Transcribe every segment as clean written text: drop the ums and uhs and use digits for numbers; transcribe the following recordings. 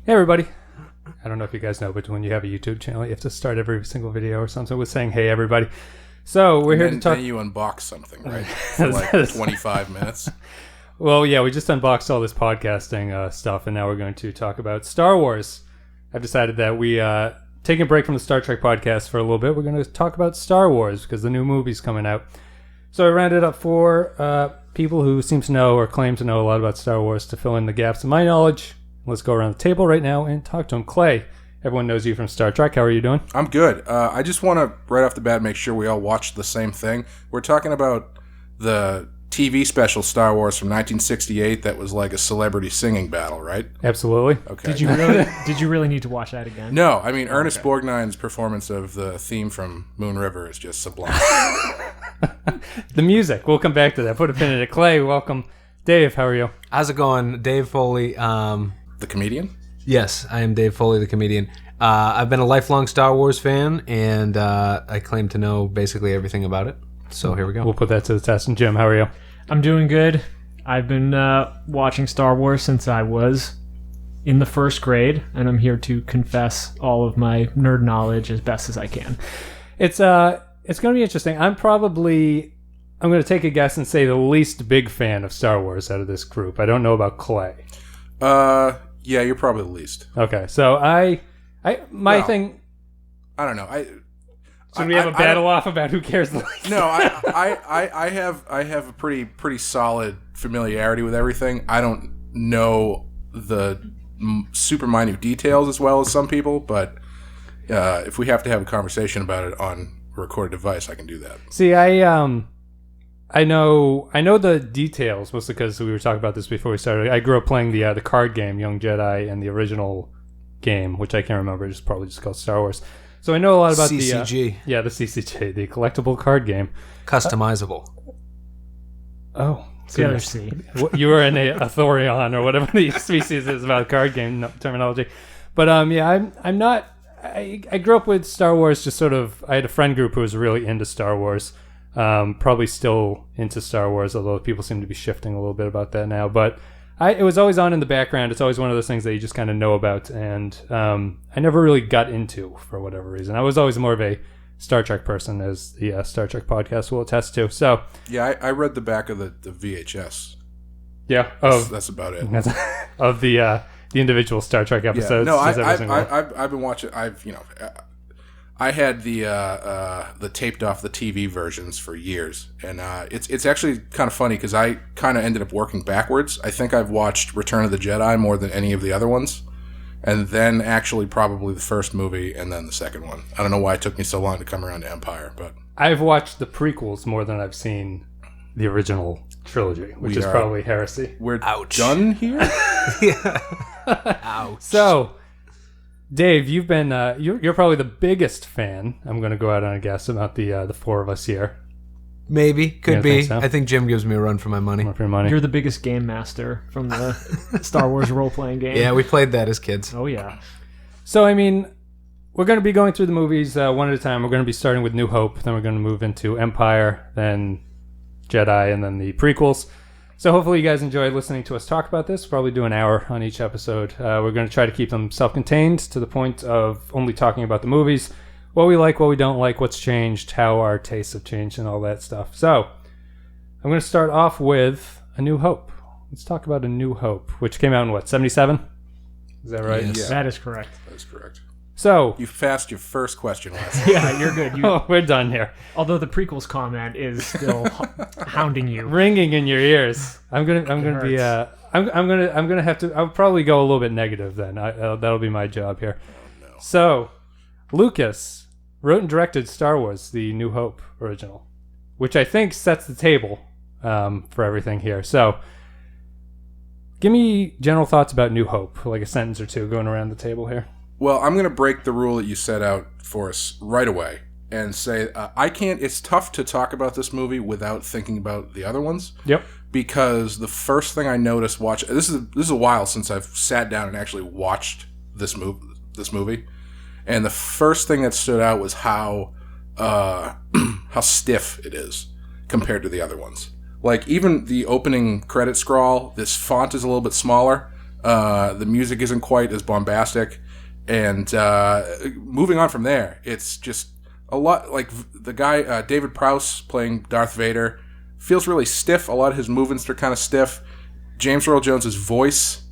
Hey everybody. I don't know if you guys know, but when you have a YouTube channel, you have to start every single video or something with saying, hey everybody. So we're here to talk... Then you unbox something, right? For like 25 minutes. Well, yeah, we just unboxed all this podcasting stuff, and now we're going to talk about Star Wars. I've decided that we taking a break from the Star Trek podcast for a little bit. We're going to talk about Star Wars because the new movie's coming out. So I rounded up four people who seem to know or claim to know a lot about Star Wars to fill in the gaps in my knowledge. Let's go around the table right now and talk to him. Clay, everyone knows you from Star Trek. How are you doing? I'm good. I just want to, right off the bat, make sure we all watched the same thing. We're talking about the TV special Star Wars from 1968 that was like a celebrity singing battle, right? Absolutely. Okay. Did you really need to watch that again? No, I mean, Ernest Borgnine's performance of the theme from Moon River is just sublime. The music. We'll come back to that. Put a pin in it. Clay, welcome. Dave, how are you? How's it going? Dave Foley. The comedian? Yes, I am Dave Foley, the comedian. I've been a lifelong Star Wars fan, and I claim to know basically everything about it. So here we go. We'll put that to the test. And Jim, how are you? I'm doing good. I've been watching Star Wars since I was in the first grade, and I'm here to confess all of my nerd knowledge as best as I can. It's going to be interesting. I'm going to take a guess and say the least big fan of Star Wars out of this group. I don't know about Clay. Yeah, you're probably the least. Okay, so thing. I don't know. Should we have a battle off about who cares the least? No, I have a pretty solid familiarity with everything. I don't know the super minute details as well as some people, but if we have to have a conversation about it on a recorded device, I can do that. See, I know the details mostly because we were talking about this before we started. I grew up playing the card game Young Jedi and the original game, which I can't remember. It's probably just called Star Wars. So I know a lot about CCG. the CCG, the collectible card game. Customizable. Oh, The other C. You were in a Thorion or whatever the species is about card game terminology. But I'm not. I grew up with Star Wars. Just sort of. I had a friend group who was really into Star Wars. Probably still into Star Wars, although people seem to be shifting a little bit about that now. But it was always on in the background. It's always one of those things that you just kind of know about, and I never really got into for whatever reason. I was always more of a Star Trek person, as the Star Trek podcast will attest to. So yeah, I read the back of the VHS. Yeah, that's about it. Of the individual Star Trek episodes. Yeah. No, I've been watching. I had the taped off the TV versions for years, and it's actually kind of funny because I kind of ended up working backwards. I think I've watched Return of the Jedi more than any of the other ones, and then actually probably the first movie and then the second one. I don't know why it took me so long to come around to Empire, but I've watched the prequels more than I've seen the original trilogy, which is probably heresy. We're done here? Yeah. Ouch. So, Dave, you've been you're probably the biggest fan. I'm going to go out on a guess about the four of us here. Maybe. Could be. Think so? I think Jim gives me a run for my money. For your money. You're the biggest game master from the Star Wars role-playing game. Yeah, we played that as kids. Oh, yeah. So, I mean, we're going to be going through the movies one at a time. We're going to be starting with New Hope, then we're going to move into Empire, then Jedi, and then the prequels. So hopefully you guys enjoyed listening to us talk about this. We'll probably do an hour on each episode. We're going to try to keep them self-contained to the point of only talking about the movies, what we like, what we don't like, what's changed, how our tastes have changed, and all that stuff. So I'm going to start off with A New Hope. Let's talk about A New Hope, which came out in, 77? Is that right? Yes. Yeah. That is correct. That is correct. So You passed your first question last Yeah, you're good. we're done here. Although the prequels comment is still hounding you. Ringing in your ears. I'm gonna be hurts. I'm gonna have to. I'll probably go a little bit negative then. That'll be my job here. Oh, no. So, Lucas wrote and directed Star Wars: The New Hope original, which I think sets the table for everything here. So, give me general thoughts about New Hope, like a sentence or two, going around the table here. Well, I'm going to break the rule that you set out for us right away and say I can't. It's tough to talk about this movie without thinking about the other ones. Yep. Because the first thing I noticed this is a while since I've sat down and actually watched this movie, and the first thing that stood out was how stiff it is compared to the other ones. Like even the opening credit scroll, this font is a little bit smaller. The music isn't quite as bombastic. And moving on from there, it's just a lot like the guy, David Prowse, playing Darth Vader, feels really stiff. A lot of his movements are kind of stiff. James Earl Jones's voice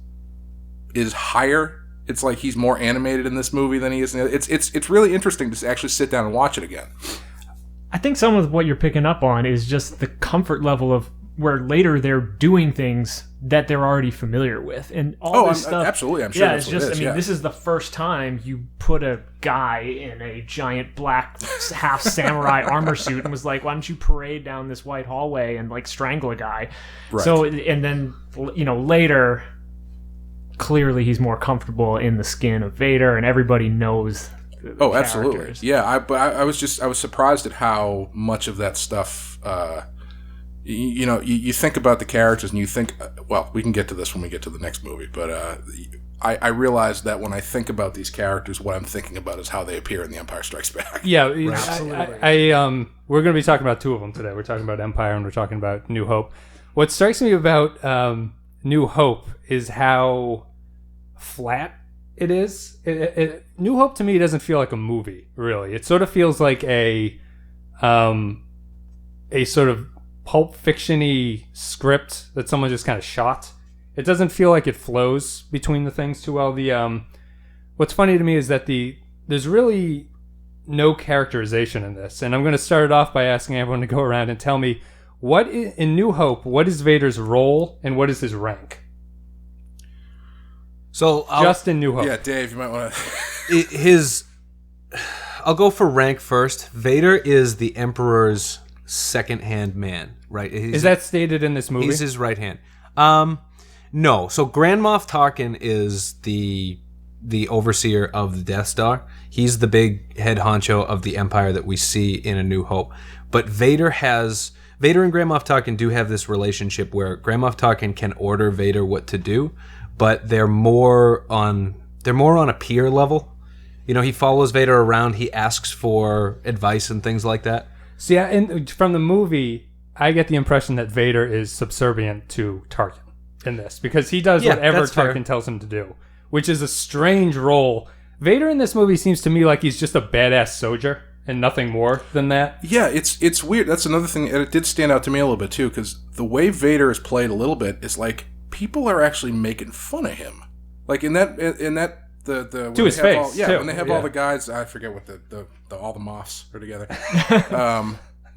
is higher. It's like he's more animated in this movie than he is in the other. It's really interesting to actually sit down and watch it again. I think some of what you're picking up on is just the comfort level of where later they're doing things that they're already familiar with, and all this stuff. Absolutely, I'm sure. Yeah, that's it's what just. it is, I mean, this is the first time you put a guy in a giant black half samurai armor suit and was like, "Why don't you parade down this white hallway and like strangle a guy?" Right. So, and then later, clearly he's more comfortable in the skin of Vader, and everybody knows. Oh, absolutely. Yeah, I was surprised at how much of that stuff. You think about the characters and you think, well, we can get to this when we get to the next movie, but I realized that when I think about these characters, what I'm thinking about is how they appear in The Empire Strikes Back. Yeah, absolutely. We're going to be talking about two of them today. We're talking about Empire and we're talking about New Hope. What strikes me about New Hope is how flat it is. New Hope to me doesn't feel like a movie, really. It sort of feels like a sort of Pulp Fiction-y script that someone just kind of shot. It doesn't feel like it flows between the things too well. What's funny to me is that there's really no characterization in this, and I'm going to start it off by asking everyone to go around and tell me in New Hope, what is Vader's role and what is his rank? So just in New Hope. Yeah, Dave, you might want to. I'll go for rank first. Vader is the Emperor's second-hand man, right? Is that stated in this movie? He's his right hand. No. So Grand Moff Tarkin is the overseer of the Death Star. He's the big head honcho of the Empire that we see in A New Hope. But Vader and Grand Moff Tarkin do have this relationship where Grand Moff Tarkin can order Vader what to do, but they're more on a peer level. He follows Vader around. He asks for advice and things like that. See, from the movie, I get the impression that Vader is subservient to Tarkin in this because he does whatever Tarkin tells him to do, which is a strange role. Vader in this movie seems to me like he's just a badass soldier and nothing more than that. Yeah, it's weird. That's another thing, and it did stand out to me a little bit too, because the way Vader is played a little bit is like people are actually making fun of him, like in that the to his face. When they have all the guys, I forget what all the Moffs are together.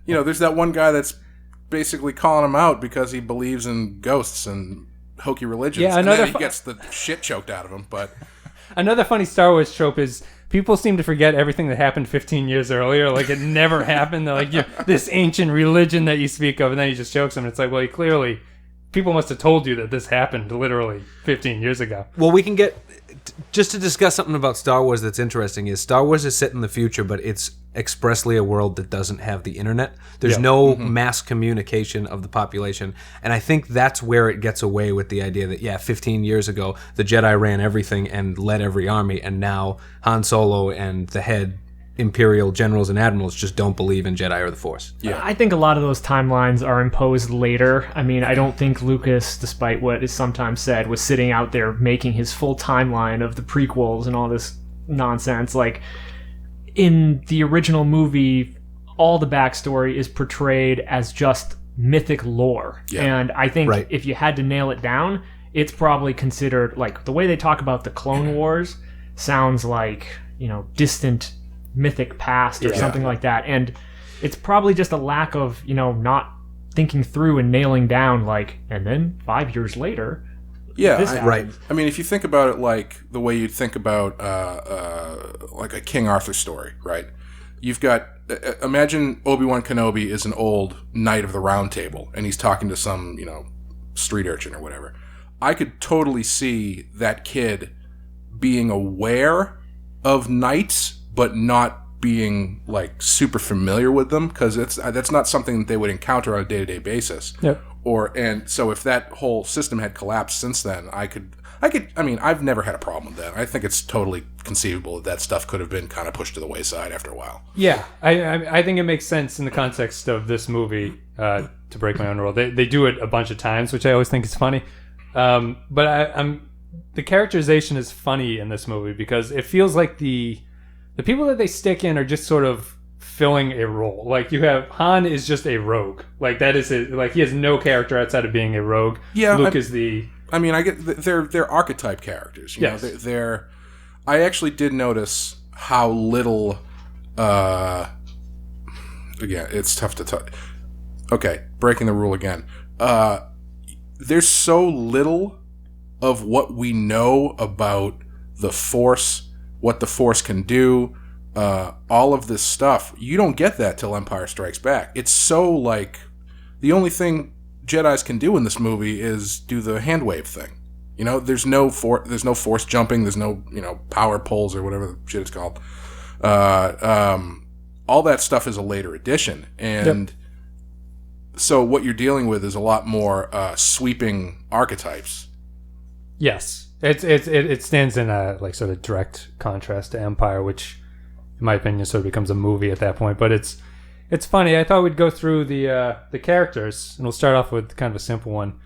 There's that one guy that's basically calling him out because he believes in ghosts and hokey religions. Yeah, and then he gets the shit choked out of him. But another funny Star Wars trope is people seem to forget everything that happened 15 years earlier. Like it never happened. They're like, this ancient religion that you speak of, and then he just jokes them. And it's like, well, clearly people must have told you that this happened literally 15 years ago. Well, we can get... Just to discuss something about Star Wars that's interesting is Star Wars is set in the future, but it's expressly a world that doesn't have the internet. There's no mass communication of the population. And I think that's where it gets away with the idea that, 15 years ago, the Jedi ran everything and led every army, and now Han Solo and the head Imperial generals and admirals just don't believe in Jedi or the Force. Yeah, I think a lot of those timelines are imposed later. I mean, I don't think Lucas, despite what is sometimes said, was sitting out there making his full timeline of the prequels and all this nonsense. Like, in the original movie, all the backstory is portrayed as just mythic lore. Yeah. And I think if you had to nail it down, it's probably considered, like, the way they talk about the Clone Wars sounds like, distant mythic past or something like that, and it's probably just a lack of not thinking through and nailing down and then 5 years later I mean, if you think about it like the way you'd think about like a King Arthur story, right? You've got imagine Obi-Wan Kenobi is an old knight of the Round Table and he's talking to some street urchin or whatever. I could totally see that kid being aware of knights but not being super familiar with them, because that's not something that they would encounter on a day-to-day basis. Yep. And so if that whole system had collapsed since then, I mean, I've never had a problem with that. I think it's totally conceivable that stuff could have been kind of pushed to the wayside after a while. Yeah, I think it makes sense in the context of this movie, to break my own rule. They do it a bunch of times, which I always think is funny. But the characterization is funny in this movie because it feels like the people that they stick in are just sort of filling a role. Like you have Han is just a rogue. Like that is it. Like he has no character outside of being a rogue. Yeah, Luke is the. I mean, I get they're archetype characters. You know, they're. I actually did notice how little. Again, it's tough to talk. Okay, breaking the rule again. There's so little of what we know about the Force, what the Force can do, all of this stuff. You don't get that till Empire Strikes Back. It's so like the only thing Jedis can do in this movie is do the hand wave thing. You know, there's no force jumping, there's no power poles or whatever the shit it's called. All that stuff is a later addition, and so what you're dealing with is a lot more sweeping archetypes. Yes, it stands in a like sort of direct contrast to Empire, which, in my opinion, sort of becomes a movie at that point. But it's funny. I thought we'd go through the characters, and we'll start off with kind of a simple one.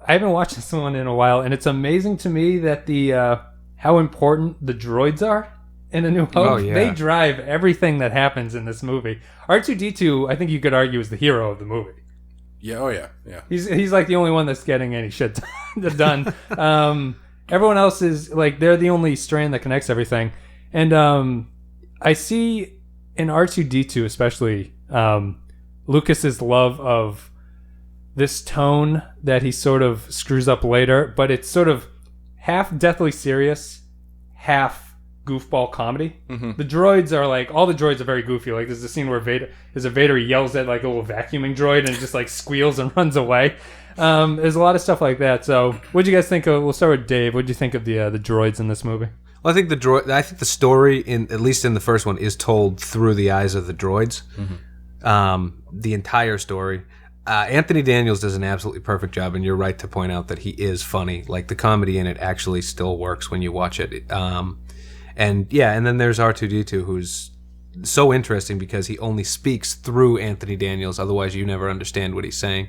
I haven't watched this one in a while, and it's amazing to me that the how important the droids are in A New Hope. Oh, yeah. They drive everything that happens in this movie. R2-D2, I think you could argue, is the hero of the movie. Yeah, oh yeah. He's like the only one that's getting any shit done. Everyone else is like they're the only strand that connects everything. And I see in R2-D2 especially Lucas's love of this tone that he sort of screws up later, but it's sort of half deathly serious, half goofball comedy. Mm-hmm. The droids are like, all the droids are very goofy. Like there's a scene where Vader yells at like a little vacuuming droid and it just like squeals and runs away. There's a lot of stuff like that. So what'd you guys think of, we'll start with Dave. What'd you think of the droids in this movie? Well, I think the story at least in the first one is told through the eyes of the droids. Mm-hmm. The entire story. Anthony Daniels does an absolutely perfect job, and you're right to point out that he is funny. Like the comedy in it actually still works when you watch it. And then there's R2-D2, who's so interesting because he only speaks through Anthony Daniels. Otherwise, you never understand what he's saying.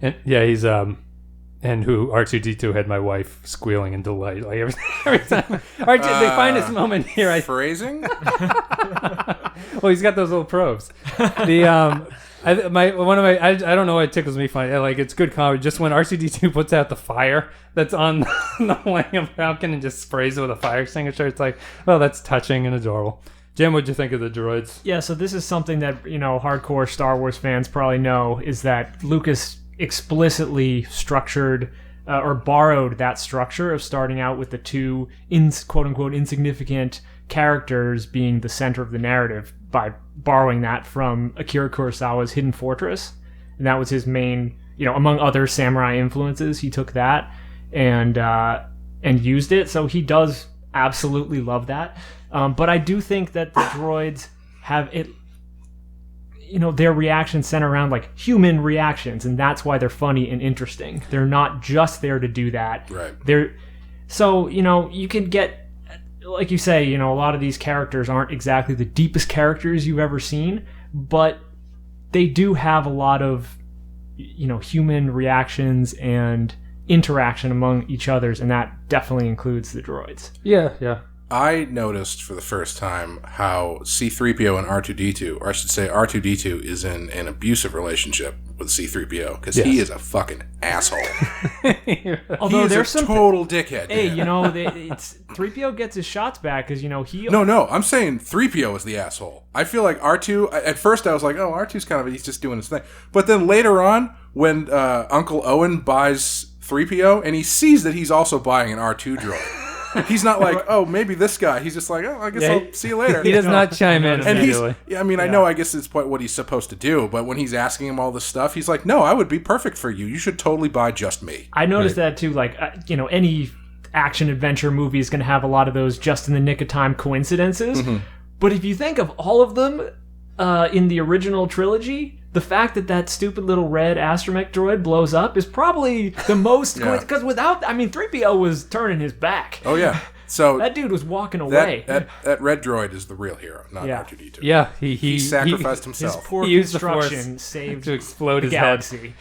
And yeah, he's and who R2-D2 had my wife squealing in delight like every time. R2, they find this moment here. Phrasing? Well, he's got those little probes. The I don't know why it tickles me funny. Like it's good comedy. Just when R2-D2 puts out the fire that's on the Millennium Falcon and just sprays it with a fire extinguisher, it's like, well, that's touching and adorable. Jim, what'd you think of the droids? Yeah, so this is something that hardcore Star Wars fans probably know is that Lucas explicitly structured or borrowed that structure of starting out with the two quote unquote insignificant characters being the center of the narrative by borrowing that from Akira Kurosawa's Hidden Fortress. And that was his main, among other samurai influences, he took that and used it. So he does absolutely love that. But I do think that the droids have it, their reactions center around like human reactions, and that's why they're funny and interesting. They're not just there to do that. Right. So, you can get, like you say, a lot of these characters aren't exactly the deepest characters you've ever seen, but they do have a lot of, human reactions and interaction among each others, and that definitely includes the droids. Yeah. I noticed for the first time how C-3PO and R2-D2, or I should say R2-D2 is in an abusive relationship with C-3PO because he is a fucking asshole. Although there's some total dickhead. Hey, it's 3PO gets his shots back because he. No, I'm saying 3PO is the asshole. I feel like R2. At first, I was like, oh, R2's he's just doing his thing. But then later on, when Uncle Owen buys 3PO and he sees that he's also buying an R2 droid. He's not like, oh, maybe this guy. He's just like, oh, I guess I'll see you later. He does not chime in immediately. I know, I guess it's what he's supposed to do, but when he's asking him all this stuff, he's like, no, I would be perfect for you. You should totally buy just me. I noticed that too, like, any action-adventure movie is going to have a lot of those just-in-the-nick-of-time coincidences. Mm-hmm. But if you think of all of them in the original trilogy, the fact that stupid little red astromech droid blows up is probably the most... Because 3PO was turning his back. Oh, yeah. So that dude was walking away. That red droid is the real hero, not R2-D2. Yeah, he sacrificed himself. His poor he used construction saved to explode his galaxy. Head.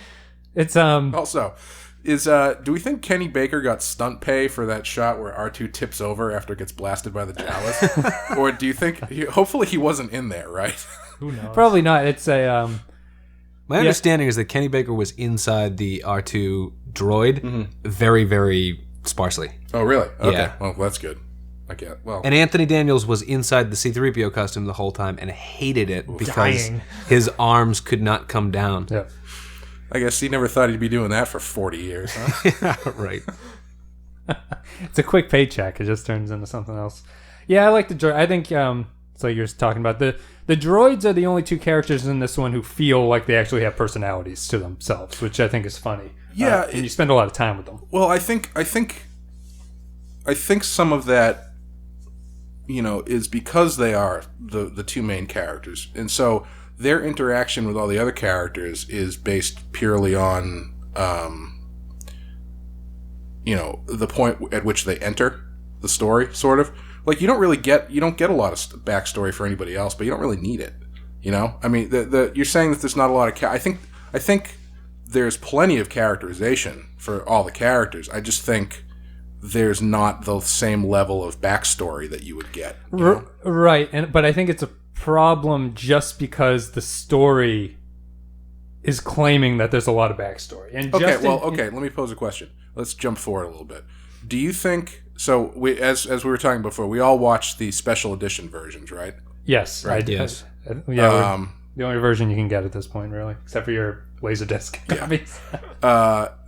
It's Also, Do we think Kenny Baker got stunt pay for that shot where R2 tips over after it gets blasted by the Jawas? Or do you think... hopefully he wasn't in there, right? Who knows? Probably not. It's a... My understanding is that Kenny Baker was inside the R2 droid very, very sparsely. Oh, really? Okay. Yeah. Well, that's good. I get well. And Anthony Daniels was inside the C-3PO costume the whole time and hated it because Dying. his arms could not come down. Yeah. I guess he never thought he'd be doing that for 40 years, huh? Right. It's a quick paycheck. It just turns into something else. Yeah, I like the droid. I think it's like you're talking about. The droids are the only two characters in this one who feel like they actually have personalities to themselves, which I think is funny. Yeah, and you spend a lot of time with them. Well, I think some of that, is because they are the two main characters, and so their interaction with all the other characters is based purely on, the point at which they enter the story, sort of. Like, you don't get a lot of backstory for anybody else, but you don't really need it. I mean, you're saying that there's not a lot of I think there's plenty of characterization for all the characters. I just think there's not the same level of backstory that you would get. Right, but I think it's a problem just because the story is claiming that there's a lot of backstory. And let me pose a question. Let's jump forward a little bit. Do you think so? As we were talking before, we all watched the special edition versions, right? Yes, right. I did. Yes. Yeah, the only version you can get at this point, really, except for your Laserdisc copies.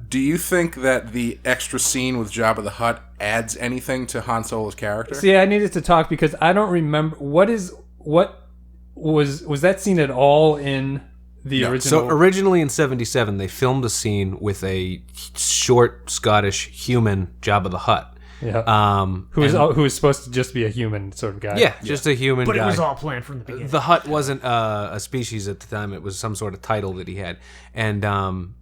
Do you think that the extra scene with Jabba the Hutt adds anything to Han Solo's character? See, I needed to talk because I don't remember what was that scene at all in the original. So originally in '77, they filmed a scene with a short Scottish human Jabba the Hutt. Yeah. Who was supposed to just be a human sort of guy. Yeah, just a human But guy. it was all planned from the beginning. The Hutt wasn't a species at the time. It was some sort of title that he had. And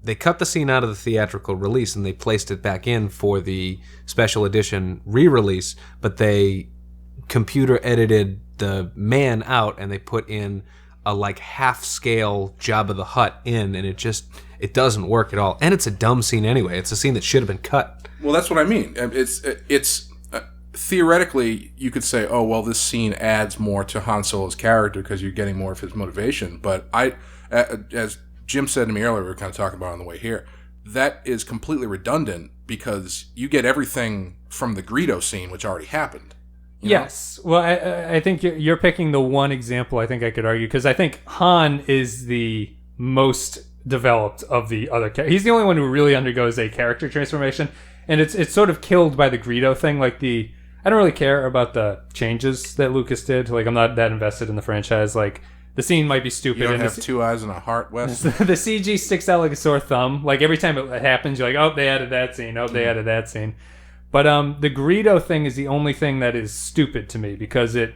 they cut the scene out of the theatrical release and they placed it back in for the special edition re-release, but they computer edited the man out and they put in a half-scale Jabba the Hutt in, and it doesn't work at all. And it's a dumb scene anyway. It's a scene that should have been cut. Well, that's what I mean. It's theoretically, you could say, oh, well, this scene adds more to Han Solo's character because you're getting more of his motivation. But as Jim said to me earlier, we were kind of talking about on the way here, that is completely redundant because you get everything from the Greedo scene, which already happened. Yes. Well, I think you're picking the one example I think I could argue, because I think Han is the most developed of the other characters. He's the only one who really undergoes a character transformation. And it's sort of killed by the Greedo thing. I don't really care about the changes that Lucas did. I'm not that invested in the franchise. The scene might be stupid. You don't have two eyes and a heart, Wes? The CG sticks out like a sore thumb. Every time it happens, you're like, oh, they added that scene. Oh, they added that scene. But the Greedo thing is the only thing that is stupid to me because it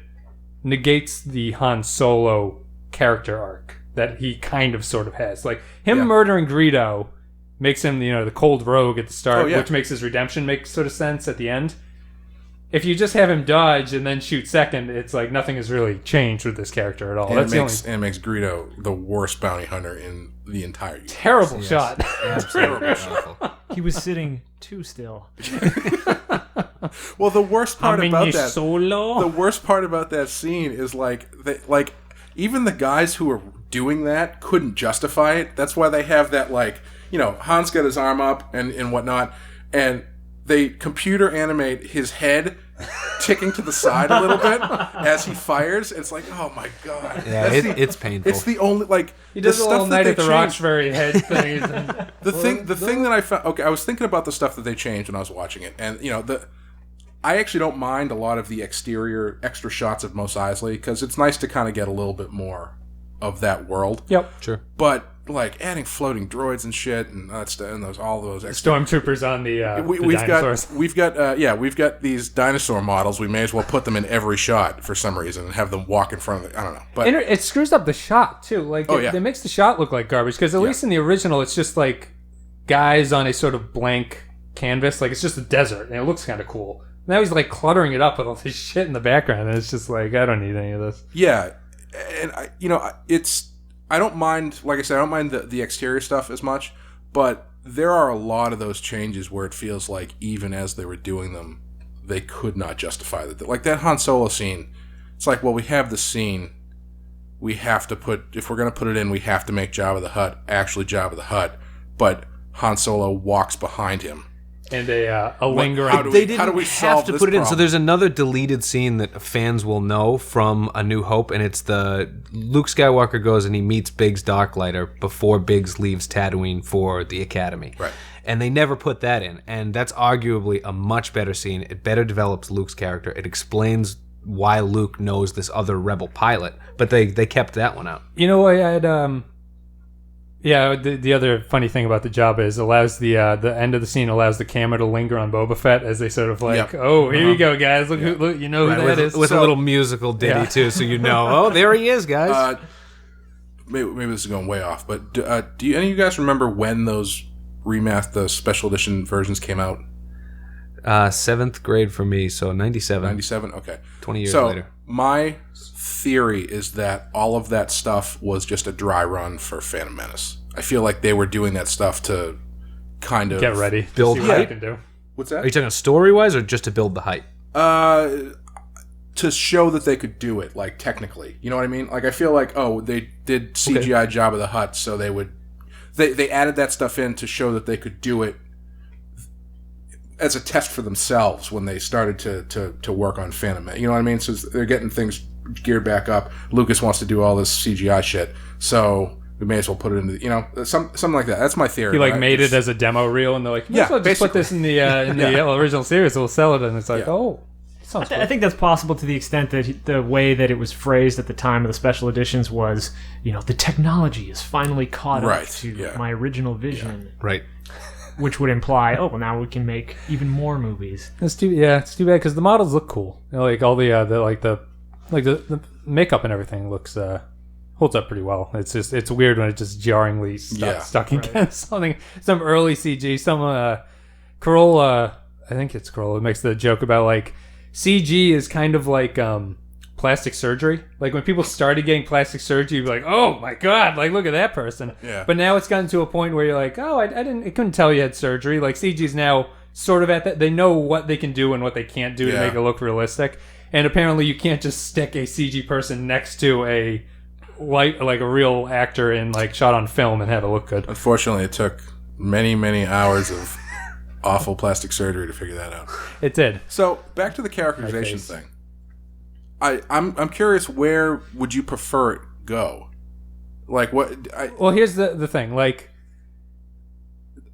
negates the Han Solo character arc that he kind of sort of has. Murdering Greedo makes him, the cold rogue at the start, which makes his redemption make sort of sense at the end. If you just have him dodge and then shoot second, it's like nothing has really changed with this character at all. And it makes Greedo the worst bounty hunter in the entire universe. Terrible shot. Absolutely awful. He was sitting too still. Well, the worst part about that, Solo? the worst part about that scene is even the guys who are doing that couldn't justify it. That's why they have that Han's got his arm up and whatnot, and they computer animate his head ticking to the side a little bit as he fires. It's like, oh my god. Yeah, it's painful. It's the only he does the a little stuff that Night they at the changed. Roxbury head thing. The thing that I found. Okay, I was thinking about the stuff that they changed when I was watching it, and I actually don't mind a lot of the exterior extra shots of Mos Eisley because it's nice to kind of get a little bit more of that world. Yep, sure. But adding floating droids and shit and all those extra stormtroopers on the dinosaurs. We've got these dinosaur models. We may as well put them in every shot for some reason and have them walk in front of it. I don't know, but it screws up the shot too. It makes the shot look like garbage because at least in the original, it's just guys on a sort of blank canvas. It's just a desert and it looks kind of cool. Now he's cluttering it up with all this shit in the background, and it's just I don't need any of this. Yeah, and I don't mind. Like I said, I don't mind the exterior stuff as much, but there are a lot of those changes where it feels like even as they were doing them, they could not justify that. Like that Han Solo scene, it's like, well, we have the scene. We have to if we're going to put it in, we have to make Jabba the Hutt actually Jabba the Hutt. But Han Solo walks behind him. And a lingering... How do we solve this put it in? problem? So there's another deleted scene that fans will know from A New Hope, and it's the Luke Skywalker goes and he meets Biggs Darklighter before Biggs leaves Tatooine for the Academy. Right. And they never put that in, and that's arguably a much better scene. It better develops Luke's character. It explains why Luke knows this other rebel pilot, but they kept that one out. You know, I had... Yeah, the other funny thing about the Jabba is allows the end of the scene allows the camera to linger on Boba Fett as they sort of like, oh, here you go, guys. Look, look, you know who that is. With a little musical ditty, too, so you know, oh, there he is, guys. Maybe this is going way off, but do any of you guys remember when the special edition versions came out? 7th grade for me, so 97. 97? Okay. 20 years later. My theory is that all of that stuff was just a dry run for Phantom Menace. I feel like they were doing that stuff to kind of... Get ready. Build see what hype. you can do. What's that? Are you talking story-wise or just to build the hype? To show that they could do it, like, technically. You know what I mean? Like, I feel like, they did CGI Jabba the Hutt, so they would... They added that stuff in to show that they could do it as a test for themselves when they started to work on Phantom Menace. You know what I mean? So they're getting things geared back up. Lucas wants to do all this CGI shit, so we may as well put it into something like that. That's my theory. He made it as a demo reel, and they're like, yeah, just put this in the original series. We'll sell it, and it's like, I think that's possible to the extent that the way that it was phrased at the time of the special editions was, the technology is finally caught up to my original vision. Right. Which would imply, now we can make even more movies. It's too bad because the models look cool. Like all the makeup and everything looks holds up pretty well. It's weird when it just jarringly stuck against something. Some early CG. Some Corolla, I think it's Corolla, makes the joke about like CG is kind of like plastic surgery. Like when people started getting plastic surgery, you'd be like, oh my god, like look at that person. Yeah. But now it's gotten to a point where you're like, oh, I couldn't tell you had surgery. Like CG's now sort of at that. They know what they can do and what they can't do to make it look realistic. And apparently you can't just stick a CG person next to a real actor in shot on film and have it look good. Unfortunately, it took many, many hours of awful plastic surgery to figure that out. It did. So back to the characterization thing. I'm curious, where would you prefer it go? Like what? Well, here's the thing. Like,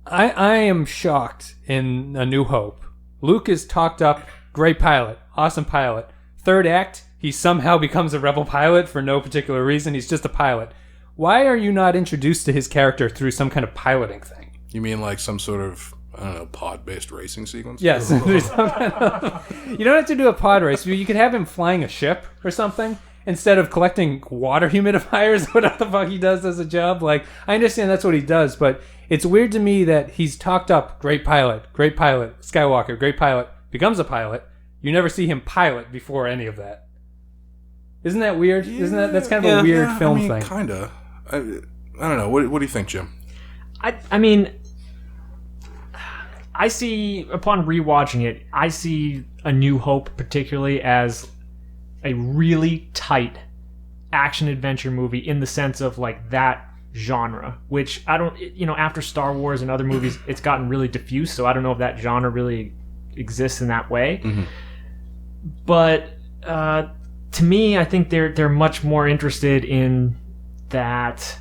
I am shocked in A New Hope. Luke is talked up, great pilot, awesome pilot. Third act, he somehow becomes a rebel pilot for no particular reason. He's just a pilot. Why are you not introduced to his character through some kind of piloting thing? You mean like some sort of, I don't know, pod-based racing sequence? Yes. You don't have to do a pod race. You could have him flying a ship or something instead of collecting water humidifiers. What the fuck he does as a job. Like, I understand that's what he does, but it's weird to me that he's talked up, great pilot, Skywalker, great pilot, becomes a pilot. You never see him pilot before any of that. Isn't that weird? Yeah, that's kind of a weird film thing? Kinda. I don't know. What do you think, Jim? I mean, I see, upon rewatching it, I see A New Hope particularly as a really tight action-adventure movie in the sense of, that genre, which I don't, after Star Wars and other movies, it's gotten really diffuse, so I don't know if that genre really exists in that way. Mm-hmm. But to me, I think they're much more interested in that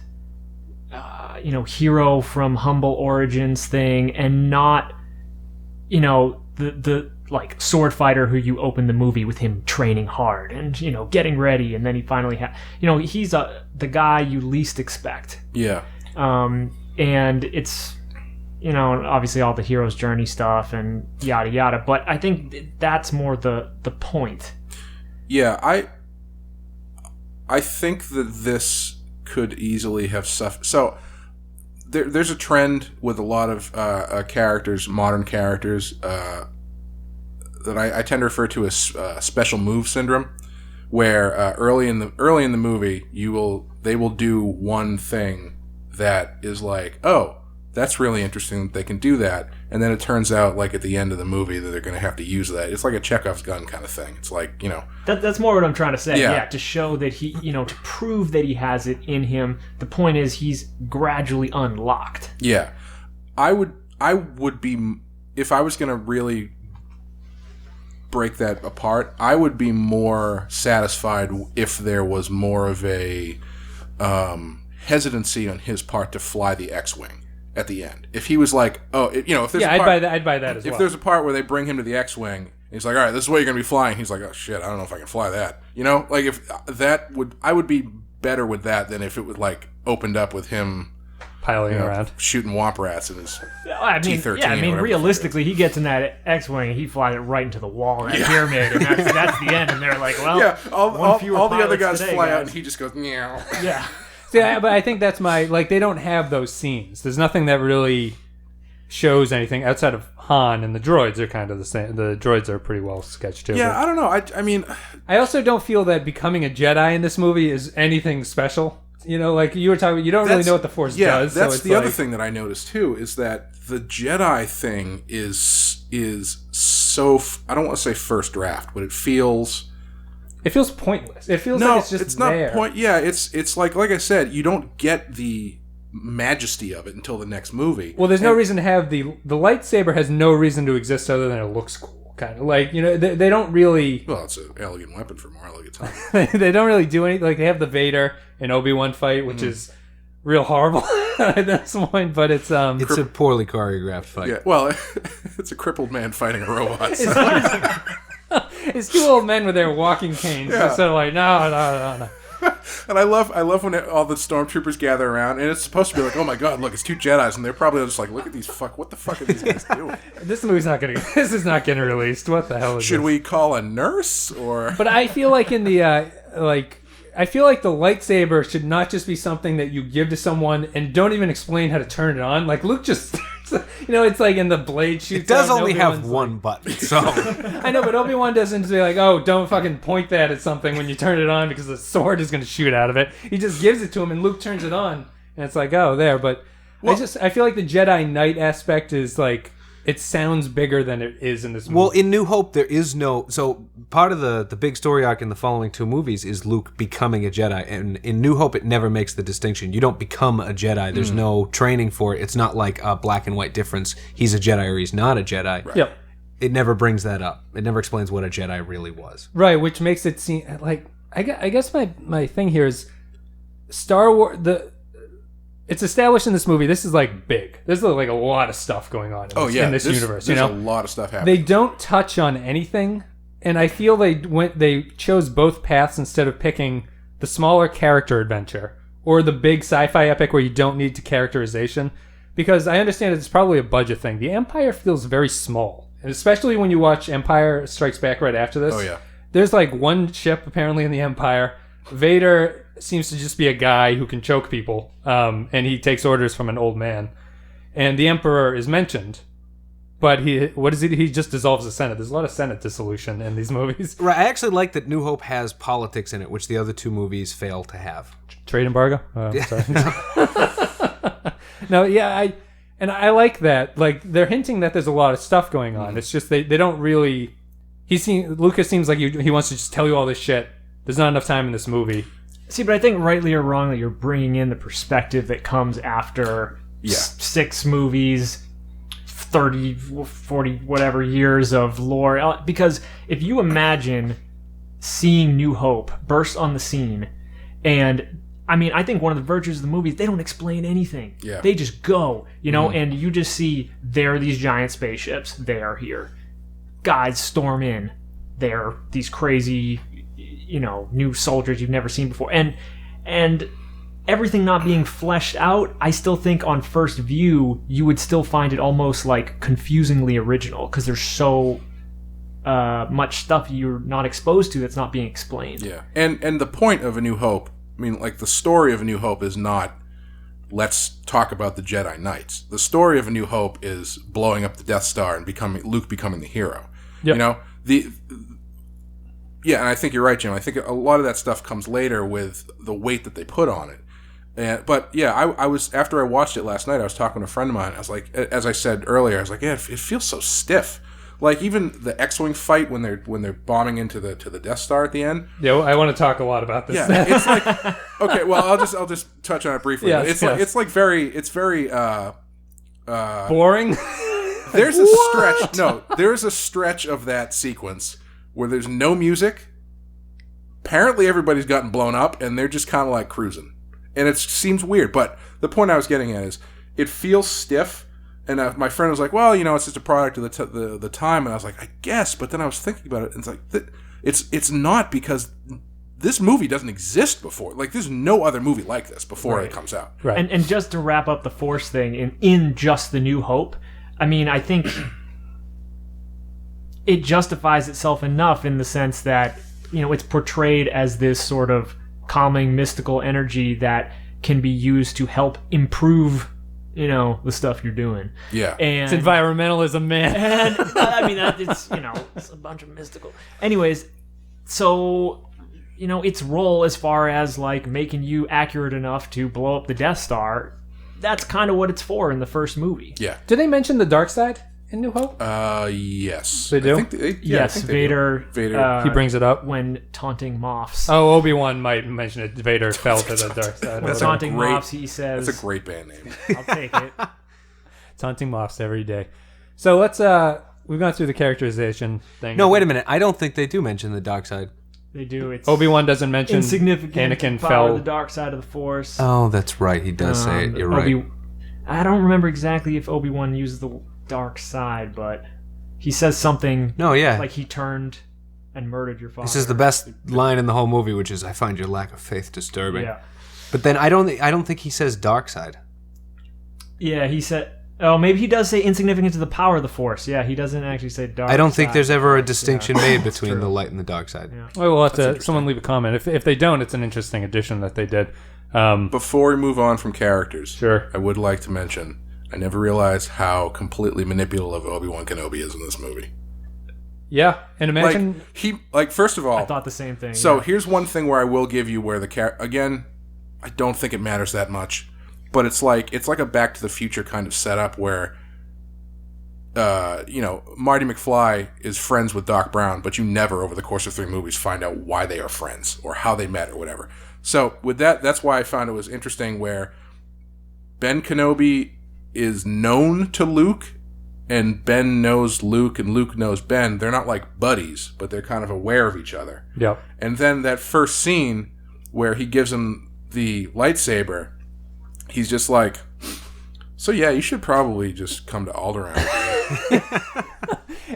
hero from humble origins thing, and not the sword fighter who you open the movie with him training hard and getting ready, and then he finally he's the guy you least expect. Yeah. And it's obviously all the hero's journey stuff and yada yada, but I think that's more the point. Yeah, I think that this could easily have suffered. So there's a trend with a lot of characters, modern characters, that I tend to refer to as special move syndrome, where early in the movie they will do one thing that is like, oh, That's really interesting that they can do that. And then it turns out, like, at the end of the movie that they're going to have to use that. It's like a Chekhov's gun kind of thing. It's like, That's more what I'm trying to say. Yeah. Yeah, to show that he, to prove that he has it in him. The point is he's gradually unlocked. Yeah. I would be, if I was going to really break that apart, I would be more satisfied if there was more of a hesitancy on his part to fly the X-Wing at the end. If he was like, if there's a part, I'd buy that as well. If there's a part where they bring him to the X-Wing, and he's like, all right, this is what you're going to be flying. He's like, oh shit, I don't know if I can fly that. Like if I would be better with that than if it would like opened up with him piling around, shooting womp rats in his T-13. Yeah, I mean, realistically, he gets in that X-Wing and he flies it right into the wall of that pyramid, and that's the end. And they're like, well, all the other guys fly out, and he just goes, meow. Yeah. Yeah, but I think that's they don't have those scenes. There's nothing that really shows anything outside of Han, and the droids are kind of the same. The droids are pretty well sketched too. Yeah, I don't know. I mean, I also don't feel that becoming a Jedi in this movie is anything special. Like you were talking, you don't really know what the Force does. That's so the other thing that I noticed too, is that the Jedi thing is so, I don't want to say first draft, but it feels pointless. It feels like it's just it's not there. Yeah, it's like I said, you don't get the majesty of it until the next movie. Well, there's no reason to have the lightsaber has no reason to exist other than it looks cool. Kind of like they don't really. Well, it's an elegant weapon for more elegant time. They don't really do anything. Like they have the Vader and Obi-Wan fight, which is real horrible at this point. But it's a poorly choreographed fight. Yeah, well, it's a crippled man fighting a robot. It's two old men with their walking canes. Yeah. So like no. And I love when all the stormtroopers gather around, and it's supposed to be like, oh my god, look, it's two Jedis, and they're probably just like, look at these what the fuck are these guys doing? This is not getting released. What the hell is Should this? we call a nurse or? But I feel like in the I feel like the lightsaber should not just be something that you give to someone and don't even explain how to turn it on. Like Luke just, it's like in the blade shoots. It does out, only have one button, so I know, but Obi-Wan doesn't say like, "Oh, don't fucking point that at something when you turn it on because the sword is going to shoot out of it." He just gives it to him, and Luke turns it on, and it's like, "Oh, there." But I feel like the Jedi Knight aspect is like. It sounds bigger than it is in this movie. Well, in New Hope, there is no... So, part of the big story arc in the following two movies is Luke becoming a Jedi. And in New Hope, it never makes the distinction. You don't become a Jedi. There's no training for it. It's not like a black and white difference. He's a Jedi or he's not a Jedi. Right. Yep. It never brings that up. It never explains what a Jedi really was. Right, which makes it seem... Like, I guess my thing here is... Star Wars... It's established in this movie. This is like big. There's like a lot of stuff going on in this universe. There's a lot of stuff happening. They don't touch on anything, and I feel they chose both paths instead of picking the smaller character adventure or the big sci-fi epic where you don't need to characterization. Because I understand it's probably a budget thing. The Empire feels very small, and especially when you watch Empire Strikes Back right after this. Oh yeah. There's like one ship apparently in the Empire. Vader seems to just be a guy who can choke people, and he takes orders from an old man. And the Emperor is mentioned, but he just dissolves the Senate. There's a lot of Senate dissolution in these movies. Right. I actually like that New Hope has politics in it, which the other two movies fail to have. Trade embargo? Sorry. No, yeah, I like that. Like, they're hinting that there's a lot of stuff going on. It's just they don't really... Lucas seems like he wants to just tell you all this shit. There's not enough time in this movie. See, but I think rightly or wrongly, you're bringing in the perspective that comes after 6 movies, 30, 40, whatever years of lore. Because if you imagine seeing New Hope burst on the scene, and I mean, I think one of the virtues of the movie is they don't explain anything. Yeah. They just go, and you just see there are these giant spaceships. They are here. Guys storm in. They're these crazy... new soldiers you've never seen before, and everything not being fleshed out. I still think on first view you would still find it almost like confusingly original because there's so much stuff you're not exposed to that's not being explained. Yeah, and the point of A New Hope, I mean, like the story of A New Hope is not let's talk about the Jedi Knights. The story of A New Hope is blowing up the Death Star and Luke becoming the hero. Yep. Yeah, and I think you're right, Jim. I think a lot of that stuff comes later with the weight that they put on it. But yeah, I was after I watched it last night. I was talking to a friend of mine. I was like, as I said earlier, I was like, yeah, it feels so stiff. Like even the X-wing fight when they're bombing into the Death Star at the end. Yeah, I want to talk a lot about this. Yeah, it's like okay. Well, I'll just touch on it briefly. Yes, It's very boring. There's a stretch. No, there's a stretch of that sequence where there's no music. Apparently, everybody's gotten blown up, and they're just kind of like cruising, and it seems weird. But the point I was getting at is, it feels stiff. And my friend was like, "Well, it's just a product of the time." And I was like, "I guess," but then I was thinking about it, and it's like it's not, because this movie doesn't exist before. Like, there's no other movie like this before it comes out. Right. And just to wrap up the Force thing in just the New Hope, I mean, I think it justifies itself enough in the sense that it's portrayed as this sort of calming, mystical energy that can be used to help improve the stuff you're doing. Yeah. And It's environmentalism, man. and I mean, it's it's a bunch of mystical. Anyways, so its role as far as like making you accurate enough to blow up the Death Star, that's kind of what it's for in the first movie. Yeah. Did they mention the dark side in New Hope? Yes. They do? I think Yes, I think they do. Vader. He brings it up. When taunting Moffs. Oh, Obi-Wan might mention it. Vader fell to the dark side. When That's taunting great- Moffs, he says, That's a great band name. "I'll take it." Taunting Moffs every day. So let's we've gone through the characterization thing. No, wait a minute. I don't think they do mention the dark side. They do. It's Obi-Wan doesn't mention insignificant. Anakin Power fell. of the dark side of the Force. Oh, that's right. He does say it. You're right. I don't remember exactly if Obi-Wan uses the dark side, but he says something No, yeah. like he turned and murdered your father. This is the best line in the whole movie, which is, "I find your lack of faith disturbing." Yeah. But then I don't think he says dark side. Yeah, he said. Oh, maybe he does say insignificant to the power of the Force. Yeah, he doesn't actually say dark. I don't think side. there's ever a distinction Yeah. made between true. the light and the dark side. Yeah. Well, we'll have to someone leave a comment. If they don't, it's an interesting addition that they did. Before we move on from characters, Sure. I would like to mention, I never realized how completely manipulative Obi-Wan Kenobi is in this movie. Yeah, and imagine First of all, I thought the same thing. so yeah. here's one thing where I will give you where again, I don't think it matters that much, but it's like a Back to the Future kind of setup where, Marty McFly is friends with Doc Brown, but you never over the course of 3 movies find out why they are friends or how they met or whatever. So with that's why I found it was interesting where Ben Kenobi is known to Luke, and Ben knows Luke, and Luke knows Ben. They're not like buddies, but they're kind of aware of each other. yeah. And then that first scene where he gives him the lightsaber, he's just like, "So yeah, you should probably just come to Alderaan."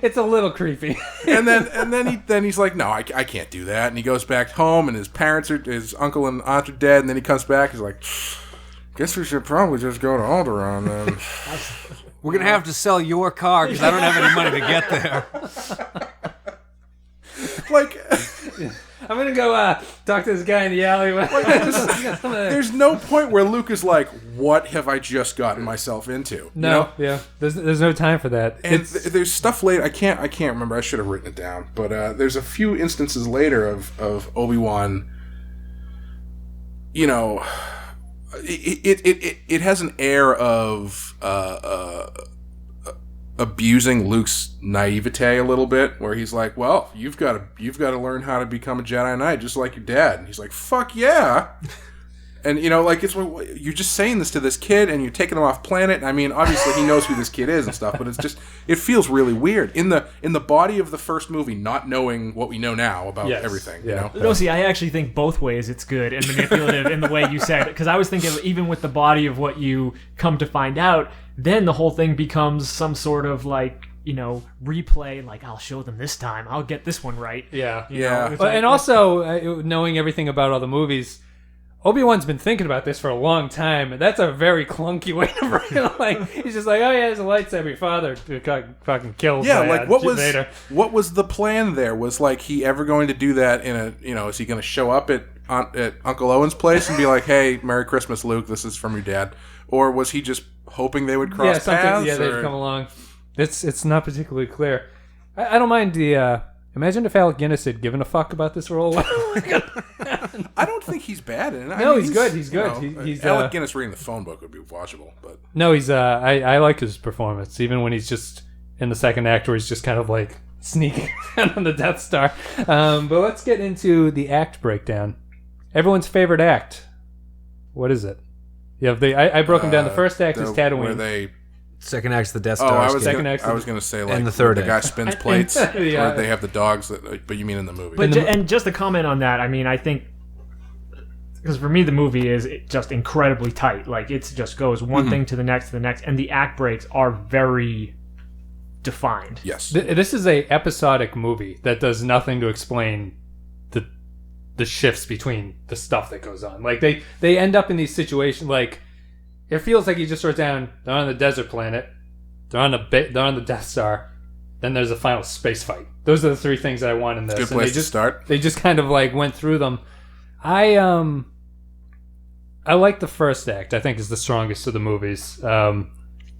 It's a little creepy. and then he's like, "No, I can't do that." And he goes back home, and his uncle and aunt are dead. And then he comes back, he's like, "Guess we should probably just go to Alderaan then." We're going to have to sell your car because I don't have any money to get there. Like, I'm gonna go talk to this guy in the alleyway. there's no point where Luke is like, "What have I just gotten myself into?" No, yeah. There's no time for that. And there's stuff later. I can't remember. I should have written it down. But there's a few instances later of Obi-Wan. It has an air of abusing Luke's naivete a little bit, where he's like, "Well, you've got to learn how to become a Jedi Knight, just like your dad." And he's like, "Fuck yeah." And it's you're just saying this to this kid, and you're taking him off planet. I mean, obviously he knows who this kid is and stuff, but it feels really weird in the body of the first movie, not knowing what we know now about everything. Yeah. No, see, I actually think both ways it's good and manipulative in the way you said it. Because I was thinking, even with the body of what you come to find out, then the whole thing becomes some sort of like, replay. Like, I'll show them this time. I'll get this one right. Yeah. You know, it's But, like- and also, knowing everything about all the movies, Obi-Wan's been thinking about this for a long time, and that's a very clunky way to bring it. Like, he's just like, "Oh yeah, there's a lightsaber. Your father fucking killed." Yeah, by, like what Vader. was the plan there? Was like he ever going to do that in a? Is he going to show up at Uncle Owen's place and be like, "Hey, Merry Christmas, Luke. This is from your dad," or was he just hoping they would cross paths? Yeah, they'd come along. It's not particularly clear. I don't mind the. Imagine if Alec Guinness had given a fuck about this role. I don't think he's bad in it. No, he's good. He's good. He's Alec Guinness reading the phone book would be watchable, but no, he's. I like his performance, even when he's just in the second act, where he's just kind of like sneaking around on the Death Star. But let's get into the act breakdown. Everyone's favorite act. What is it? You have I broke them down. The first act is Tatooine. Where they Second act's the Death Oh, Star. I was escape. going to say, like, And the third the guy act. spins plates, Yeah. or they have the dogs, but you mean in the movie. But and just to comment on that, I mean, I think, because for me the movie is just incredibly tight. Like, it just goes one thing to the next, and the act breaks are very defined. Yes. This is a episodic movie that does nothing to explain the shifts between the stuff that goes on. Like, they end up in these situations, like, it feels like you just wrote down, they're on the desert planet, they're on the Death Star, then there's a final space fight. Those are the three things that I want in this. Good place to start. They just kind of like went through them. I like the first act. I think is the strongest of the movies. The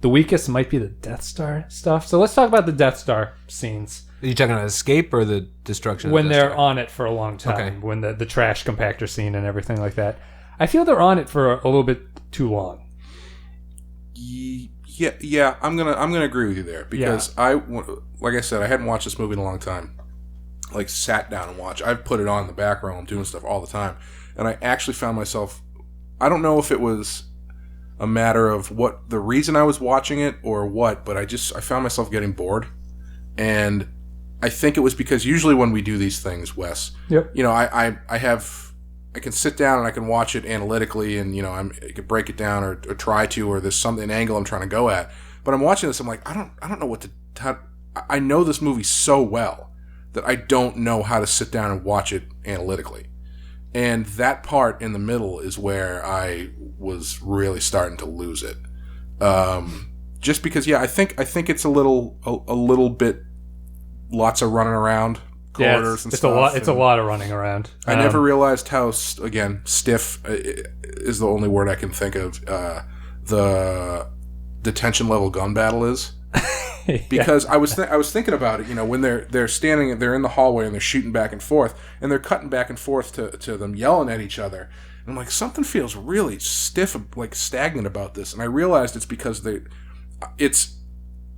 weakest might be the Death Star stuff. So let's talk about the Death Star scenes. Are you talking about escape or the destruction? When of the Death they're Star? on it for a long time. Okay. When the trash compactor scene and everything like that. I feel they're on it for a little bit too long. Yeah, I'm gonna agree with you there, because like I said, I hadn't watched this movie in a long time. Like, sat down and watched. I've put it on in the background. I'm doing stuff all the time, and I actually found myself. I don't know if it was a matter of what the reason I was watching it or what, but I found myself getting bored, and I think it was because usually when we do these things, Wes, Yep. you know, I can sit down and I can watch it analytically, and, you know, I can break it down or try to, or there's an angle I'm trying to go at. But I'm watching this, I'm like, I don't know what to. I know this movie so well that I don't know how to sit down and watch it analytically. And that part in the middle is where I was really starting to lose it. Just because, I think it's a little bit, lots of running around. Corridors and it's stuff. It's a lot of running around. I never realized how, again, stiff is the only word I can think of, the detention level gun battle is. Because I was thinking about it, you know, when they're standing, they're in the hallway and they're shooting back and forth, and they're cutting back and forth to them yelling at each other. And I'm like, something feels really stiff, like stagnant about this. And I realized it's because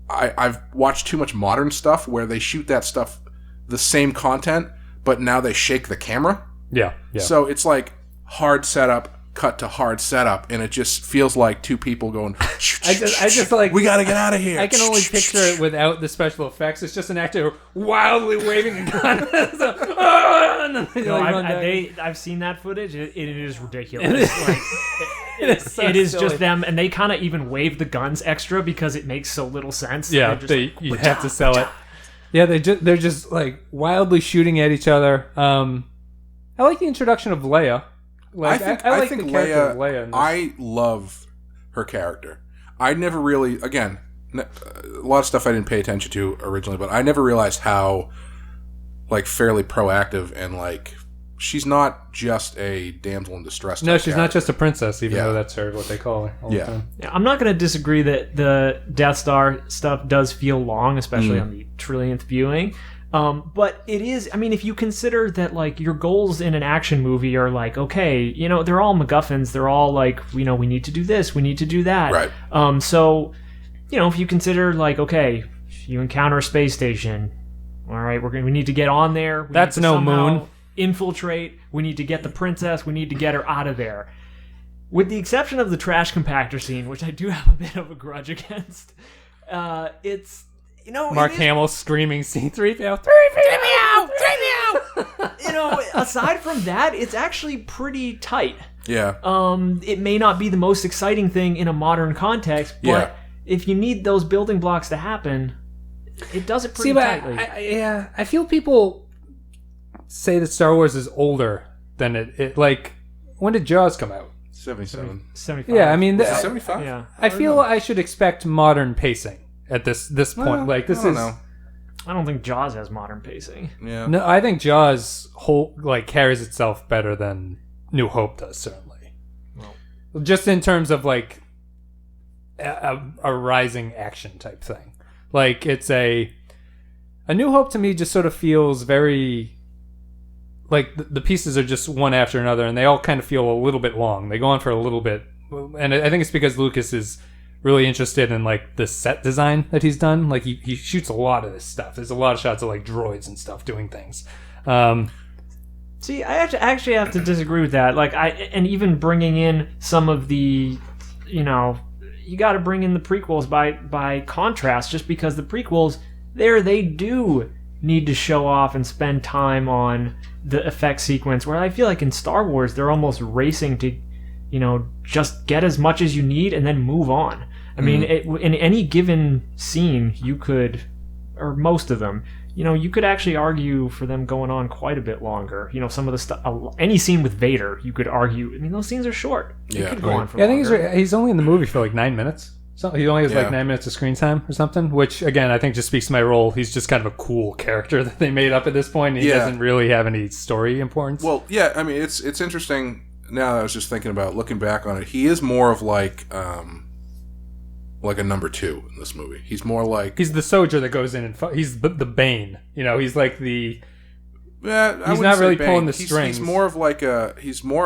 I've watched too much modern stuff where they shoot that stuff, the same content, but now they shake the camera. Yeah. So it's like hard setup, cut to hard setup, and it just feels like two people going. I just like, we gotta get out of here. I can only picture it without the special effects. It's just an actor wildly waving a gun. I've seen that footage. It is ridiculous. It is silly. just them, and they kind of even wave the guns extra because it makes so little sense. Yeah, you have to sell it. Yeah, they're just like wildly shooting at each other. I like the introduction of Leia. Like, I like think the character of Leia. In this. I love her character. I never really, again, a lot of stuff I didn't pay attention to originally, but I never realized how, like, fairly proactive and, like, she's not just a damsel in distress. No, she's not character. just a princess, even though that's what they call her all the time. Yeah, I'm not going to disagree that the Death Star stuff does feel long, especially on the trillionth viewing. But it is, I mean, if you consider that, like, your goals in an action movie are like, okay, you know, they're all MacGuffins. They're all like, you know, we need to do this, we need to do that. Right. So, you know, if you consider, like, okay, you encounter a space station. All right, we need to get on there. That's no moon. Infiltrate. We need to get the princess. We need to get her out of there. With the exception of the trash compactor scene, which I do have a bit of a grudge against, it's, you know, Mark Hamill screaming C-3PO. You know, aside from that, it's actually pretty tight. Yeah. It may not be the most exciting thing in a modern context, but if you need those building blocks to happen, it does it pretty tightly. I feel people say that Star Wars is older than it. Like, when did Jaws come out? 77. 75. Yeah, I mean, 75? Yeah. I feel I should expect modern pacing at this point. Well, like, this I don't is. know. I don't think Jaws has modern pacing. Yeah. No, I think Jaws carries itself better than New Hope does, certainly. Well, just in terms of, like, a rising action type thing. Like, it's a New Hope to me just sort of feels very like the pieces are just one after another, and they all kind of feel a little bit long. They go on for a little bit, and I think it's because Lucas is really interested in like the set design that he's done. Like he shoots a lot of this stuff. There's a lot of shots of like droids and stuff doing things. See, I actually have to disagree with that. Like, and even bringing in some of the, you got to bring in the prequels by contrast, just because the prequels, they do need to show off and spend time on the effect sequence, where I feel like in Star Wars, they're almost racing to, just get as much as you need and then move on. I mean, in any given scene, you could, or most of them, you could actually argue for them going on quite a bit longer. Some of the stuff, any scene with Vader, you could argue. I mean, those scenes are short. You could go on for I longer. think he's only in the movie for like 9 minutes. So he only has like 9 minutes of screen time or something, which again I think just speaks to my role. He's just kind of a cool character that they made up at this point. And he doesn't really have any story importance. Well, yeah, I mean it's interesting. Now that I was just thinking about looking back on it, he is more of like a number 2 in this movie. He's more like he's the soldier that goes in and he's the Bane. He's like the. Yeah, he's not really pulling the strings. He's more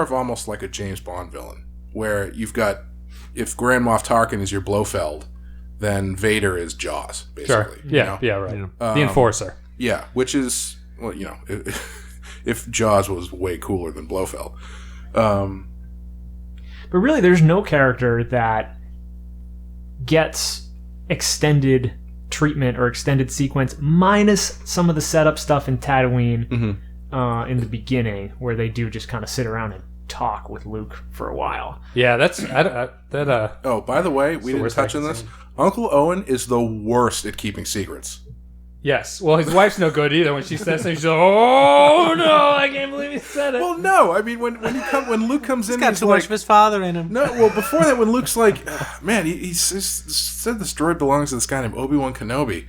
of almost like a James Bond villain, where you've got, if Grand Moff Tarkin is your Blofeld, then Vader is Jaws, basically. Sure. Yeah, right. The Enforcer. Yeah, which is, well, if Jaws was way cooler than Blofeld. But really, there's no character that gets extended treatment or extended sequence, minus some of the setup stuff in Tatooine in the beginning, where they do just kind of sit around and talk with Luke for a while. Yeah, that's Oh, by the way, we didn't touch on this. Uncle Owen is the worst at keeping secrets. Yes. Well, his wife's no good either. When she says things, she's like, "Oh no, I can't believe he said it." Well, no, I mean when Luke comes in, He's got too much of his father in him. No, well, before that, when Luke's like, man, he said this droid belongs to this guy named Obi-Wan Kenobi.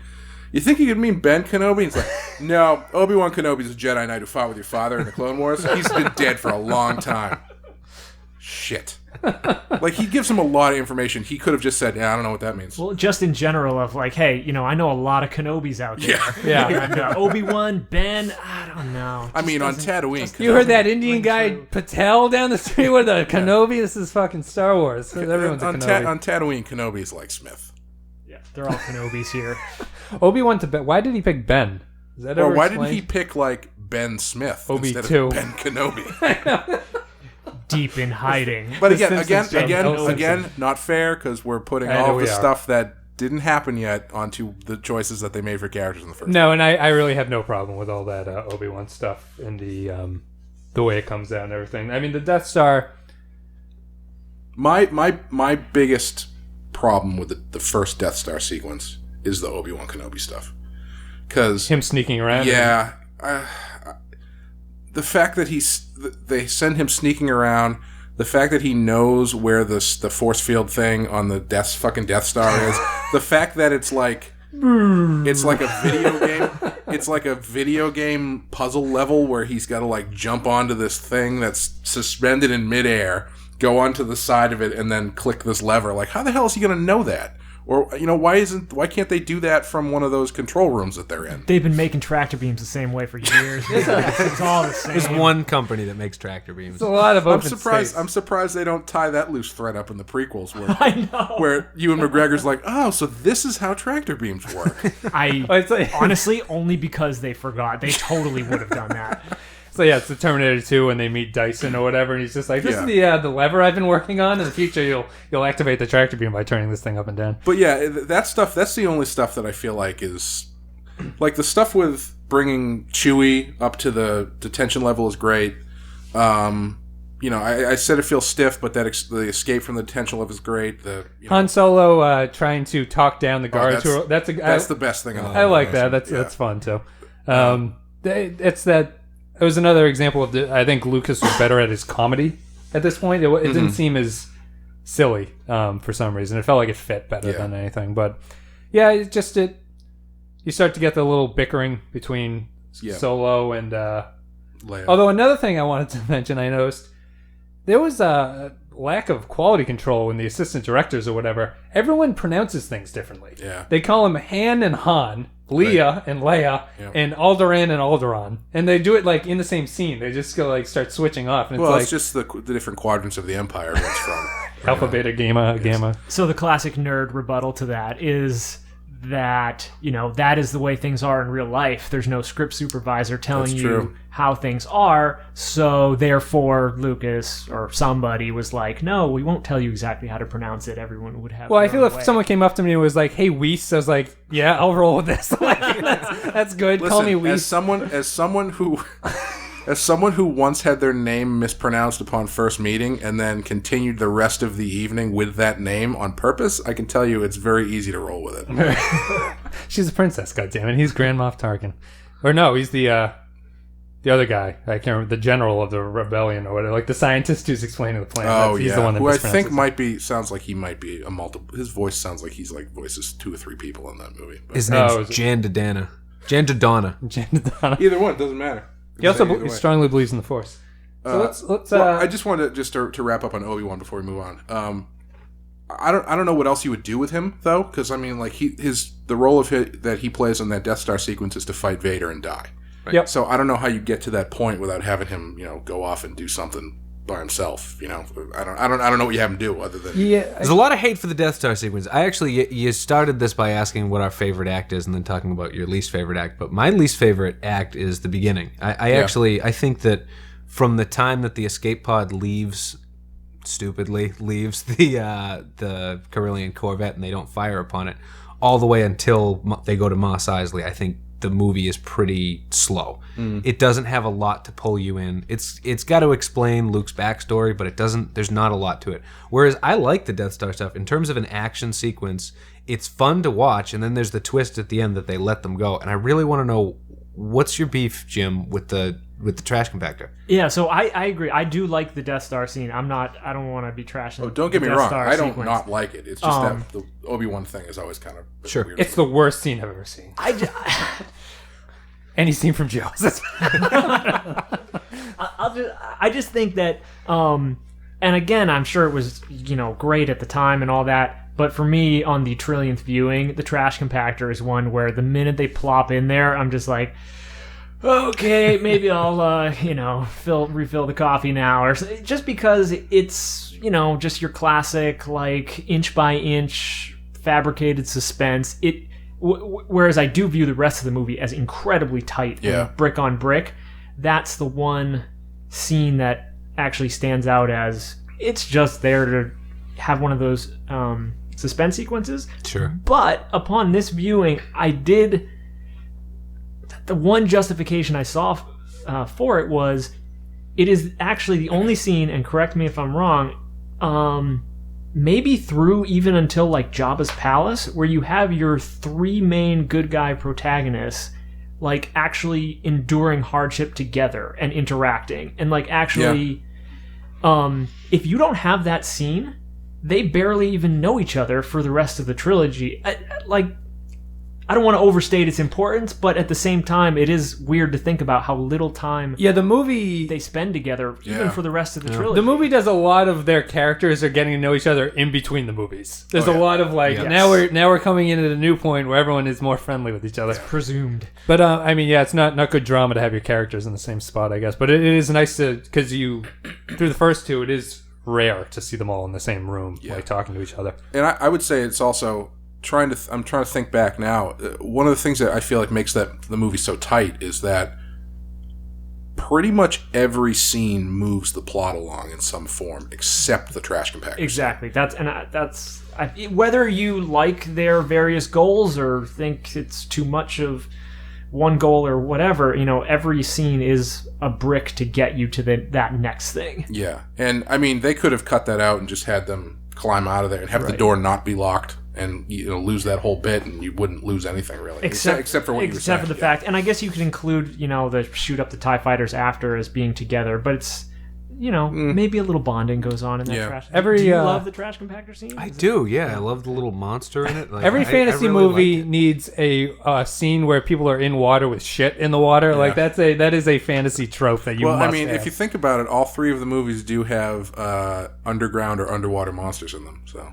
You think he could mean Ben Kenobi? He's like, no, Obi-Wan Kenobi's a Jedi Knight who fought with your father in the Clone Wars. He's been dead for a long time. Shit. Like, he gives him a lot of information. He could have just said, I don't know what that means. Well, just in general of like, hey, I know a lot of Kenobis out there. Yeah. And, Obi-Wan, Ben, I don't know. I mean, on Tatooine. You heard that Indian guy Patel down the street with a Kenobi? This is fucking Star Wars. Everyone's a Kenobi. On Tatooine, Kenobi's like Smith. Yeah, they're all Kenobis here. Obi-Wan to Ben. Why did he pick Ben? Is that Or why explained? didn't he pick like Ben Smith instead Obi-2. of Ben Kenobi? Deep in hiding. But Simpsons again, not fair, because we're putting all the stuff that didn't happen yet onto the choices that they made for characters in the first. No, and I really have no problem with all that Obi-Wan stuff and the way it comes out and everything. I mean, the Death Star. My biggest problem with the first Death Star sequence is the Obi-Wan Kenobi stuff, because Him sneaking around. Yeah, the fact that they send him sneaking around, the fact that he knows where the force field thing on the Death Star is, the fact that it's like a video game. It's like a video game puzzle level where he's got to like jump onto this thing that's suspended in midair, go onto the side of it, and then click this lever. Like, how the hell is he going to know that? Or, why can't they do that from one of those control rooms that they're in? They've been making tractor beams the same way for years. It's all the same. There's one company that makes tractor beams. It's a lot of open space. I'm surprised they don't tie that loose thread up in the prequels where I know. where Ewan McGregor's like, oh, so this is how tractor beams work. It's like- Honestly, only because they forgot. They totally would have done that. So yeah, it's the Terminator 2 when they meet Dyson or whatever, and he's just like, "This is the lever I've been working on. In the future, you'll activate the tractor beam by turning this thing up and down." But yeah, that stuff, that's the only stuff that I feel like is... Like, the stuff with bringing Chewie up to the detention level is great. I said it feels stiff, but the escape from the detention level is great. Han Solo trying to talk down the guards. That's the best thing. I like that. That's fun, too. It was another example of I think Lucas was better at his comedy at this point. It didn't seem as silly for some reason. It felt like it fit better than anything. But yeah, you start to get the little bickering between Solo and Leia. Although another thing I wanted to mention, I noticed there was lack of quality control in the assistant directors or whatever, everyone pronounces things differently. Yeah. They call them Han and Han, Leia and Leia, and Alderaan and Alderaan. And they do it like in the same scene. They just go like start switching off. And It's just the different quadrants of the Empire where it's from. Alpha, Beta, Gamma. So the classic nerd rebuttal to that is that, that is the way things are in real life. There's no script supervisor telling you how things are, so therefore Lucas or somebody was like, no, we won't tell you exactly how to pronounce it. Everyone would have. Well, I feel if someone came up to me and was like, hey, Weiss, I was like, yeah, I'll roll with this. Like, that's good. Listen, call me Weiss. As someone who once had their name mispronounced upon first meeting and then continued the rest of the evening with that name on purpose, I can tell you it's very easy to roll with it. She's a princess, goddammit. He's Grand Moff Tarkin. Or no, he's the other guy. I can't remember, the general of the rebellion or whatever, like the scientist who's explaining the plan. Oh, he's the one that who I think mispronounces it. sounds like he might be a multiple. His voice sounds like he's like voices 2 or 3 people in that movie. But His name's Jan Dodonna. either one, doesn't matter. He also strongly believes in the Force. So let's. I just wanted to wrap up on Obi-Wan before we move on. I don't know what else you would do with him though, because I mean, like the role that he plays in that Death Star sequence is to fight Vader and die. Right? Yep. So I don't know how you get to that point without having him, go off and do something by himself. I don't know what you have him do other than There's a lot of hate for the Death Star sequence. I actually, you started this by asking what our favorite act is and then talking about your least favorite act. But my least favorite act is the beginning. I think that from the time that the escape pod leaves the Carillion Corvette and they don't fire upon it, all the way until they go to Mos Eisley, I think the movie is pretty slow. It doesn't have a lot to pull you in. It's got to explain Luke's backstory, but there's not a lot to it. Whereas I like the Death Star stuff in terms of an action sequence. It's fun to watch, and then there's the twist at the end that they let them go. And I really want to know, what's your beef, Jim, with the trash compactor? Yeah, so I agree. I do like the Death Star scene. I don't want to be trashing. Oh, don't get me Death wrong. Star I don't sequence. not like it. It's just that the Obi-Wan thing is always kind of weird. It's the worst scene I've ever seen. Any scene from Jaws. I just think that, and again, I'm sure it was great at the time and all that. But for me, on the trillionth viewing, the trash compactor is one where the minute they plop in there, I'm just like, okay, maybe I'll refill the coffee now, or just because it's just your classic like inch by inch fabricated suspense. Whereas I do view the rest of the movie as incredibly tight, and brick on brick. That's the one scene that actually stands out as it's just there to have one of those suspense sequences. Sure. But upon this viewing, the one justification I saw for it was, it is actually the only scene, and correct me if I'm wrong, maybe through even until like Jabba's palace, where you have your 3 main good guy protagonists like actually enduring hardship together and interacting, and like actually if you don't have that scene, they barely even know each other for the rest of the trilogy. I don't want to overstate its importance, but at the same time, it is weird to think about how little time the movie they spend together, even for the rest of the trilogy. The movie does a lot of their characters are getting to know each other in between the movies. There's a lot of now we're coming in at a new point where everyone is more friendly with each other. It's presumed. But it's not good drama to have your characters in the same spot, I guess. But it is nice because through the first 2, it is rare to see them all in the same room, like talking to each other. And I would say it's also I'm trying to think back now. One of the things that I feel like makes the movie so tight is that pretty much every scene moves the plot along in some form, except the trash compactor. Exactly. Whether you like their various goals or think it's too much of one goal or whatever, every scene is a brick to get you to that next thing. Yeah, and I mean, they could have cut that out and just had them climb out of there and have the door not be locked, and lose that whole bit, and you wouldn't lose anything really, except for what you were saying. Except for the fact, and I guess you could include the shoot up the TIE fighters after as being together, but maybe a little bonding goes on in that Yeah. trash. Every, do you love the trash compactor scene? I do, yeah. I love the little monster in it. Like, Every fantasy I really movie liked it. needs a scene where people are in water with shit in the water. Like that is a fantasy trope that you Well, must I mean, have. if you think about it, all three of the movies do have underground or underwater monsters in them. So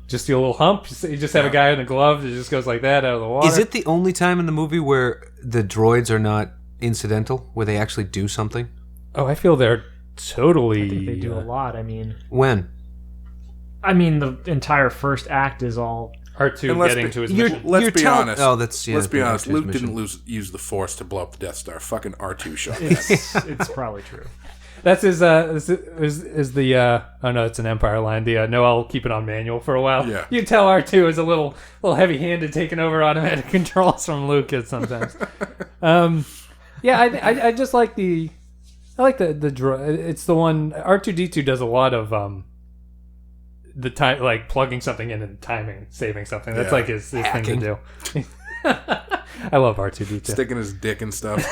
just do a little hump. You just have a guy in a glove that just goes like that out of the water. Is it the only time in the movie where the droids are not incidental, where they actually do something? Oh, I feel they're totally. I think they do a lot. I mean, When? the entire first act is all. R2 And let's getting be- to his You're- mission. let's You're be telling- honest. Oh, that's let's be honest. R2's Luke mission. didn't use the Force to blow up the Death Star. Fucking R2 shot that. It's probably true. That's his. Is the. Oh no, it's an Empire line. The no, I'll keep it on manual for a while. Yeah. You can tell R2 is a little heavy-handed, taking over automatic controls from Lucas sometimes. Yeah, I just like the. I like the droid. It's the one R2D2 does a lot of the time, like plugging something in and timing, saving something. That's Yeah. like his thing Hacking. to do. I love R2D2. Sticking his dick and stuff.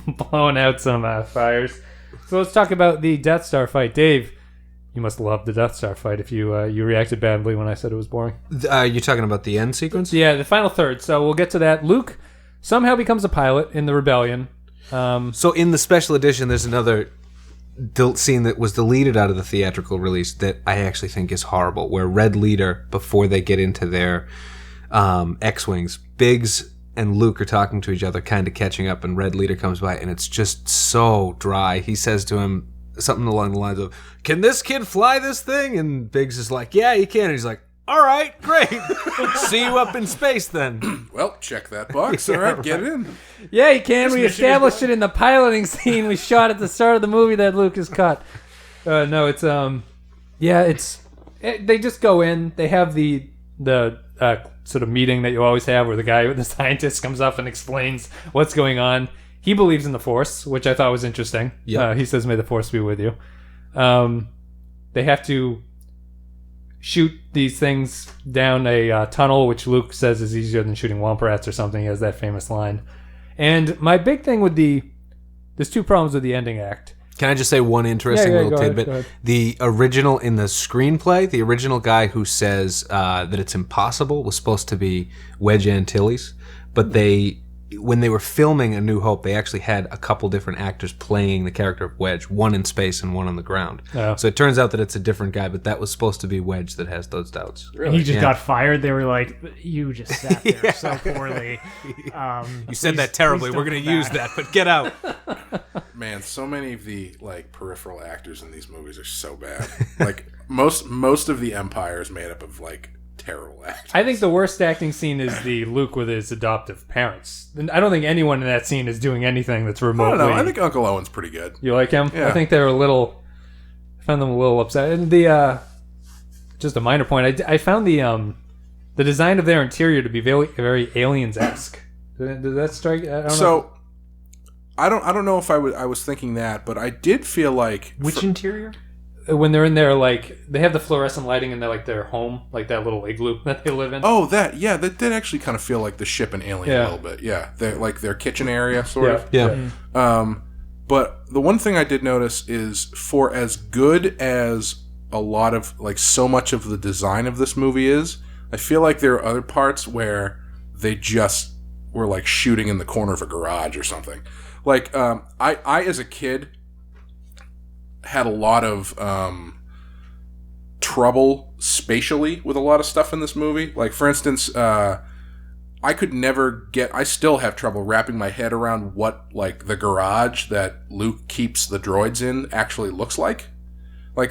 Blowing out some fires. So let's talk about the Death Star fight. Dave, you must love the Death Star fight if you reacted badly when I said it was boring. You're talking about the end sequence? Yeah, the final third. So we'll get to that. Luke somehow becomes a pilot in the rebellion. So in the special edition, there's another scene that was deleted out of the theatrical release that I actually think is horrible, where Red Leader, before they get into their X-Wings, Biggs and Luke are talking to each other, kind of catching up, and Red Leader comes by, and it's just so dry. He says to him something along the lines of, "Can this kid fly this thing?" And Biggs is like, "Yeah, he can." And he's like, "All right, great. See you up in space then." Well, check that box. All right, get in. Yeah, he can. We established it in the piloting scene we shot at the start of the movie that Lucas cut. No, it's they just go in. They have the sort of meeting that you always have, where the scientist comes up and explains what's going on. He believes in the Force, which I thought was interesting. Yeah. He says, "May the Force be with you." They have to shoot these things down a tunnel, which Luke says is easier than shooting womp rats or something. He has that famous line. And my big thing with there's two problems with the ending act. Can I just say one interesting Yeah, little go ahead, tidbit? go ahead. The original in the screenplay, the original guy who says that it's impossible was supposed to be Wedge Antilles, but when they were filming A New Hope, they actually had a couple different actors playing the character of Wedge, one in space and one on the ground. Oh. So it turns out that it's a different guy, but that was supposed to be Wedge that has those doubts. He just Yeah. got fired. They were like, "You just sat there so poorly." You said that terribly. We're going to use that, but get out. Man, so many of the peripheral actors in these movies are so bad. Most of the Empire is made up of terrible actors. I think the worst acting scene is the Luke with his adoptive parents. And I don't think anyone in that scene is doing anything that's I remotely. don't know. I think Uncle Owen's pretty good. You like him? Yeah. I think they're I found them a little upset. And just a minor point, I found the design of their interior to be very, very Aliens-esque. Did that strike? I don't know. So I don't know if I was thinking that, but I did feel like Which interior? When they're in there, they have the fluorescent lighting in their home, like that little igloo that they live in. that did actually kind of feel like the ship in Alien a little bit. Yeah, their kitchen area sort of. Yeah. But the one thing I did notice is, for as good as a lot of so much of the design of this movie is, I feel like there are other parts where they just were shooting in the corner of a garage or something. I as a kid had a lot of trouble spatially with a lot of stuff in this movie. For instance, I could never I still have trouble wrapping my head around what the garage that Luke keeps the droids in actually looks like.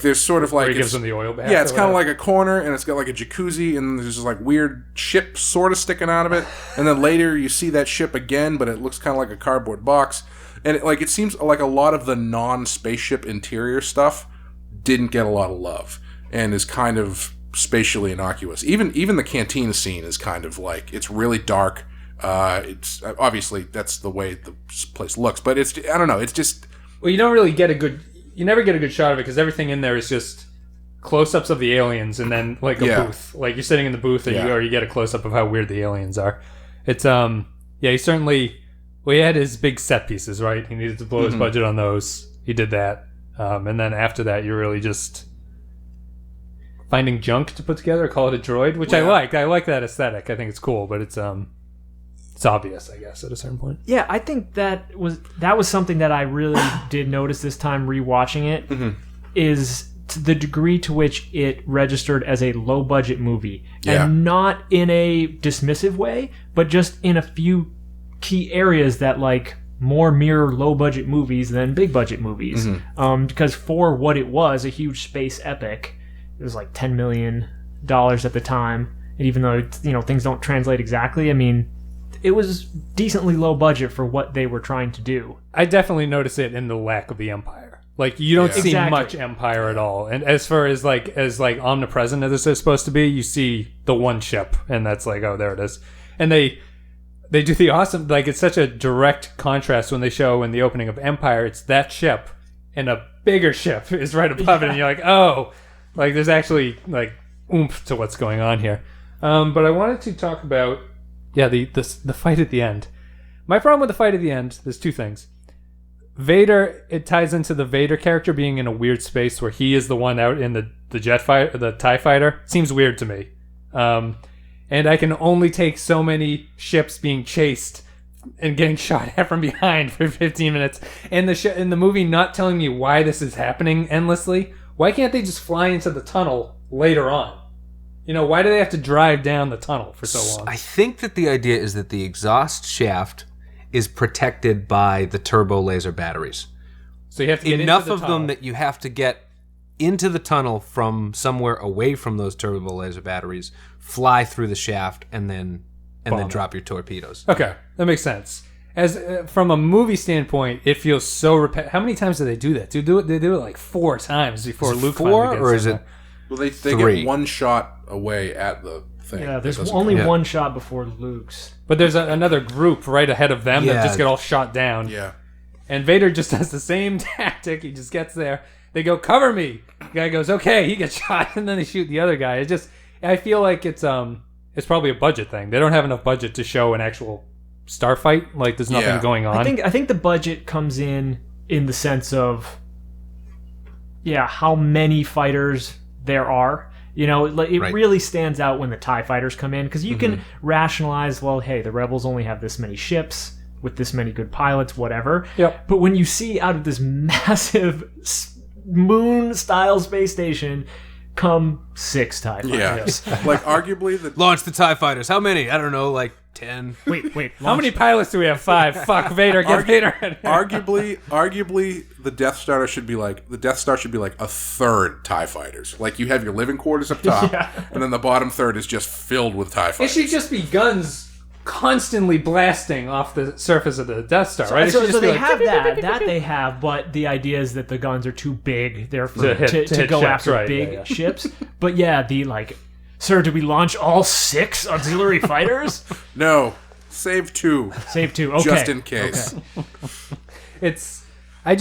There's sort of Where he gives them the oil bath. yeah, it's kind of like a corner, and it's got a jacuzzi, and there's this weird ship sort of sticking out of it. And then later you see that ship again, but it looks kind of like a cardboard box. And it seems like a lot of the non-spaceship interior stuff didn't get a lot of love, and is kind of spatially innocuous. Even the canteen scene is kind of it's really dark. It's obviously that's the way the place looks, but I don't know. It's just you don't really get you never get a good shot of it because everything in there is just close-ups of the aliens and then a booth. You're sitting in the booth or you get a close-up of how weird the aliens are. It's he certainly he had his big set pieces, right? He needed to blow his budget on those. He did that. And then after that, you're really just finding junk to put together, call it a droid, which I like. I like that aesthetic. I think it's cool, but it's obvious, I guess, at a certain point. Yeah, I think that was something that I really did notice this time rewatching it, is to the degree to which it registered as a low budget movie, and not in a dismissive way, but just in a few key areas that like more mirror low budget movies than big budget movies. Because for what it was, a huge space epic, it was like $10 million at the time, and even though things don't translate exactly, I mean, it was decently low budget for what they were trying to do. I definitely notice it in the lack of the Empire. Like, you don't see much Empire at all. And as far as omnipresent as it's supposed to be, you see the one ship, and that's like, oh, there it is. And they do the awesome, like, it's such a direct contrast when they show in the opening of Empire, it's that ship, and a bigger ship is right above it, and you're like, oh, like, there's actually, like, oomph to what's going on here. But I wanted to talk about, the fight at the end. My problem with the fight at the end, there's two things. Vader, it ties into the Vader character being in a weird space where he is the one out in the jet fighter, the TIE fighter. Seems weird to me. And I can only take so many ships being chased and getting shot at from behind for 15 minutes. And in the movie not telling me why this is happening endlessly. Why can't they just fly into the tunnel later on? Why do they have to drive down the tunnel for so long? I think that the idea is that the exhaust shaft is protected by the turbo laser batteries. So you have to get enough into the of tunnel. them that you have to get into the tunnel from somewhere away from those turbo laser batteries, fly through the shaft, and then drop your torpedoes. Okay, that makes sense. As from a movie standpoint, it feels so How many times do they do that? They do it like 4 times before Luke finally gets or is in it? there. Well, they 3. get one shot away at the thing. Yeah, there's That doesn't only count. one shot before Luke's. But there's another group right ahead of them that Yeah. just get all shot down. Yeah. And Vader just does the same tactic. He just gets there. They go, cover me. The guy goes, okay. He gets shot, and then they shoot the other guy. I feel like it's probably a budget thing. They don't have enough budget to show an actual starfight. Like, there's nothing going on. I think the budget comes in the sense of, how many fighters there are. It really stands out when the TIE fighters come in, because you can rationalize, well, hey, the Rebels only have this many ships with this many good pilots, whatever. Yep. But when you see out of this massive moon-style space station come 6 TIE fighters. Yeah. Like, arguably, Launch the TIE fighters. How many? I don't know, like 10. Wait. How many pilots do we have? 5. Fuck, Vader. Get Vader. arguably, the Death Star should be like a third TIE fighters. Like, you have your living quarters up top, and then the bottom third is just filled with TIE It fighters. should just be guns constantly blasting off the surface of the Death Star, right? It should So just be they like, have that they have, but the idea is that the guns are too big, therefore To hit go ships, after right, big ships. But sir, did we launch all 6 auxiliary fighters? No, save 2. Save 2, okay. Just in case. Okay. I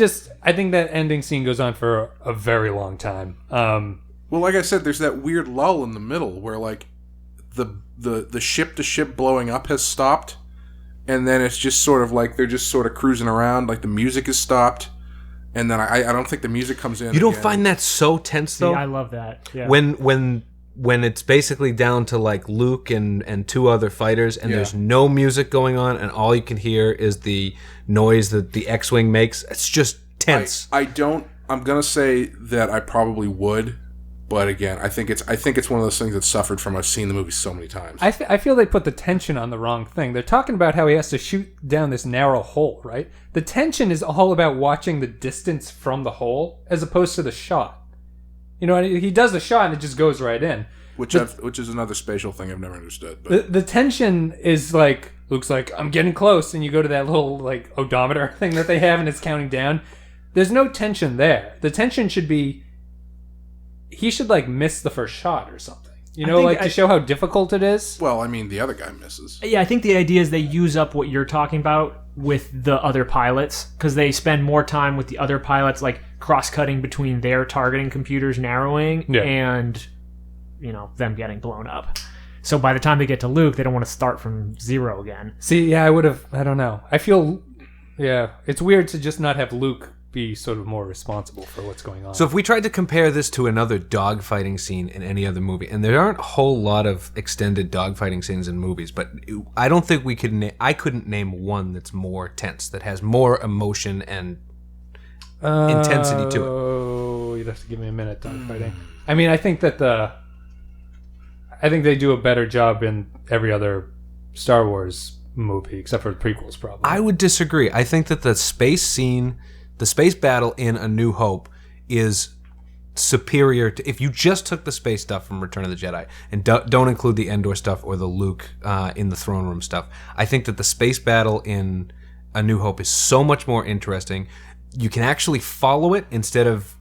think that ending scene goes on for a very long time. Well, like I said, there's that weird lull in the middle where, like, the ship-to-ship blowing up has stopped, and then it's just sort of like they're just sort of cruising around, like the music is stopped, and then I don't think the music comes in. You don't again. find that so tense, though? I love that. Yeah. When it's basically down to like Luke and 2 other fighters, and there's no music going on, and all you can hear is the noise that the X-wing makes. It's just tense. I'm gonna say that I probably would, but again, I think it's one of those things that suffered from us seeing the movie so many times. I feel they put the tension on the wrong thing. They're talking about how he has to shoot down this narrow hole, right? The tension is all about watching the distance from the hole as opposed to the shot. He does the shot and it just goes right in. Which is another spatial thing I've never understood. But The tension is like, Luke's like, I'm getting close, and you go to that little like odometer thing that they have and it's counting down. There's no tension there. The tension should be he should like miss the first shot or something. To show how difficult it is. well, I mean, the other guy misses. Yeah, I think the idea is they use up what you're talking about with the other pilots, because they spend more time with the other pilots, like cross-cutting between their targeting computers narrowing and, them getting blown up. So by the time they get to Luke, they don't want to start from 0 again. See, I would have. I don't know. I feel, it's weird to just not have Luke be sort of more responsible for what's going on. So if we tried to compare this to another dogfighting scene in any other movie, and there aren't a whole lot of extended dogfighting scenes in movies, but I don't think we could. I couldn't name one that's more tense, that has more emotion and intensity to it. Oh, you'd have to give me a minute. Dogfighting. I mean, I think they do a better job in every other Star Wars movie, except for the prequels, probably. I would disagree. I think that the space scene, the space battle in A New Hope, is superior to if you just took the space stuff from Return of the Jedi and don't include the Endor stuff or the Luke in the throne room stuff. I think that the space battle in A New Hope is so much more interesting. You can actually follow it instead of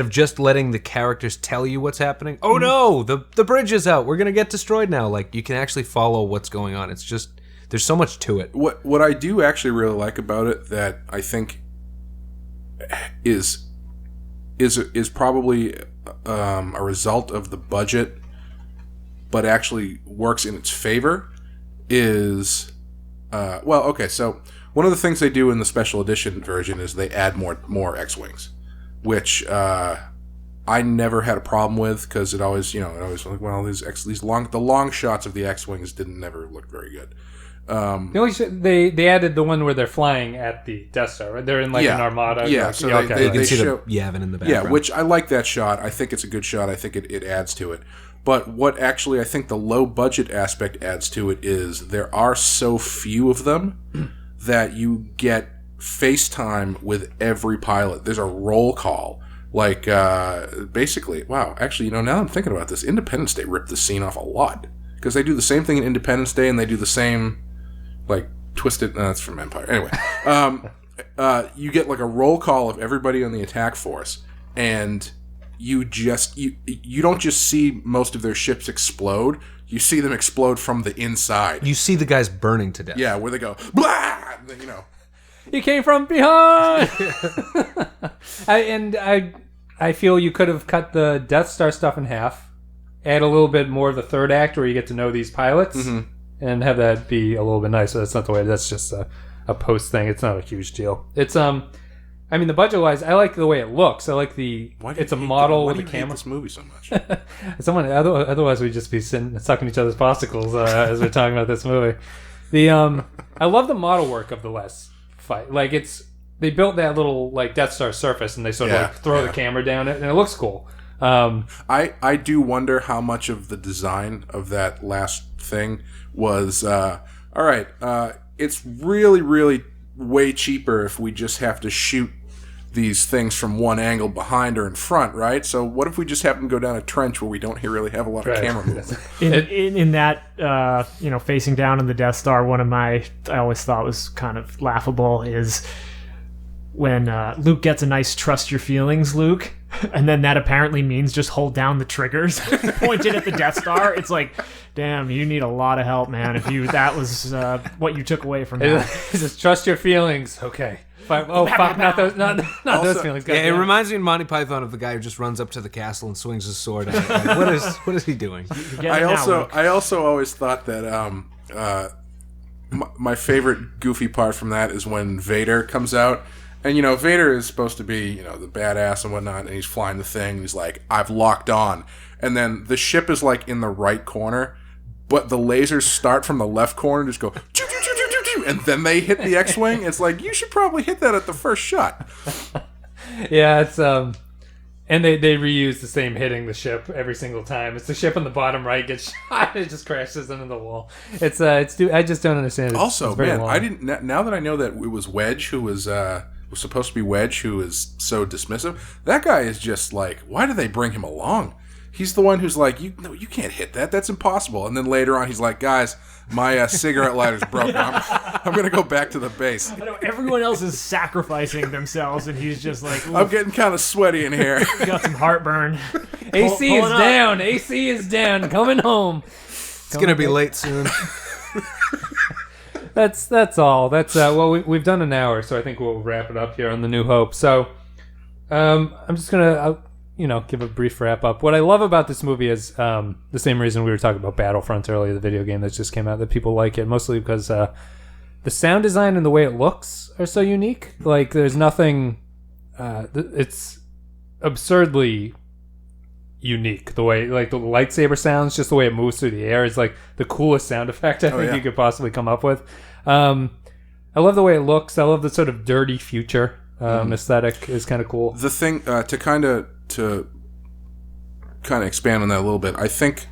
just letting the characters tell you what's happening. Oh no, the bridge is out. We're gonna get destroyed now. Like, you can actually follow what's going on. It's just there's so much to it. What I do actually really like about it that I think is probably a result of the budget, but actually works in its favor is so one of the things they do in the special edition version is they add more X-Wings, which I never had a problem with, because it always like, well, the long shots of the X-Wings never look very good. They added the one where they're flying at the Death Star, right? They're in an armada. Yeah, so they you can see show the Yavin in the background. Yeah, which I like that shot. I think it's a good shot. I think it adds to it. But what actually I think the low budget aspect adds to it is there are so few of them that you get FaceTime with every pilot. There's a roll call. Like, basically, wow, actually, now that I'm thinking about this, Independence Day ripped the scene off a lot. Because they do the same thing in Independence Day, and they do the same, like, twisted... No, that's from Empire. Anyway, you get, like, a roll call of everybody on the attack force, and you don't just see most of their ships explode, you see them explode from the inside. You see the guys burning to death. Yeah, where they go, blah! He came from behind! I feel you could have cut the Death Star stuff in half, add a little bit more of the third act where you get to know these pilots, and have that be a little bit nicer. That's not the way. That's just a post thing. It's not a huge deal. It's I mean, the budget-wise, I like the way it looks. I like it's a model with a camera. Hate this movie so much? Otherwise, we'd just be sucking each other's posticles as we're talking about this movie. I love the model work of the last fight. Like, they built that little like Death Star surface, and they sort of throw the camera down it, and it looks cool. I do wonder how much of the design of that last thing was all right. It's really, really way cheaper if we just have to shoot these things from one angle behind or in front, right? So what if we just happen to go down a trench where we don't really have a lot of camera movement? in that facing down in the Death Star, one of I always thought was kind of laughable is when Luke gets a nice "trust your feelings, Luke," and then that apparently means just hold down the triggers pointed at the Death Star. It's like, damn, you need a lot of help, man. That was what you took away from that. Just trust your feelings. Okay. Fuck, not those feelings. Yeah, it reminds me in Monty Python of the guy who just runs up to the castle and swings his sword at it. Like, what is he doing? I also always thought that my favorite goofy part from that is when Vader comes out. And, Vader is supposed to be, the badass and whatnot, and he's flying the thing, and he's like, I've locked on. And then the ship is, like, in the right corner, but the lasers start from the left corner and just go, choo, choo, choo, choo, choo, and then they hit the X-Wing. It's like, you should probably hit that at the first shot. Yeah, it's, and they reuse the same hitting the ship every single time. It's the ship on the bottom right gets shot, it just crashes into the wall. I just don't understand it. Also, man, long. I didn't, now that I know that it was Wedge who was supposed to be Wedge, who is so dismissive. That guy is just like, why do they bring him along? He's the one who's like, you can't hit that. That's impossible. And then later on, he's like, guys, my cigarette lighter's broken. I'm going to go back to the base. I know everyone else is sacrificing themselves, and he's just like, I'm getting kind of sweaty in here. Got some heartburn. AC is down. AC is down. Coming home. It's going to be late soon. That's all. That's we've done an hour, so I think we'll wrap it up here on The New Hope. So, I'm just gonna give a brief wrap up. What I love about this movie is the same reason we were talking about Battlefront earlier, the video game that just came out, that people like it mostly because the the sound design and the way it looks are so unique. Like, there's nothing. It's absurdly unique. The way, like, the lightsaber sounds, just the way it moves through the air is like the coolest sound effect I think you could possibly come up with. I love the way it looks. I love the sort of dirty future aesthetic is kind of cool. The thing to kind of expand on that a little bit, I think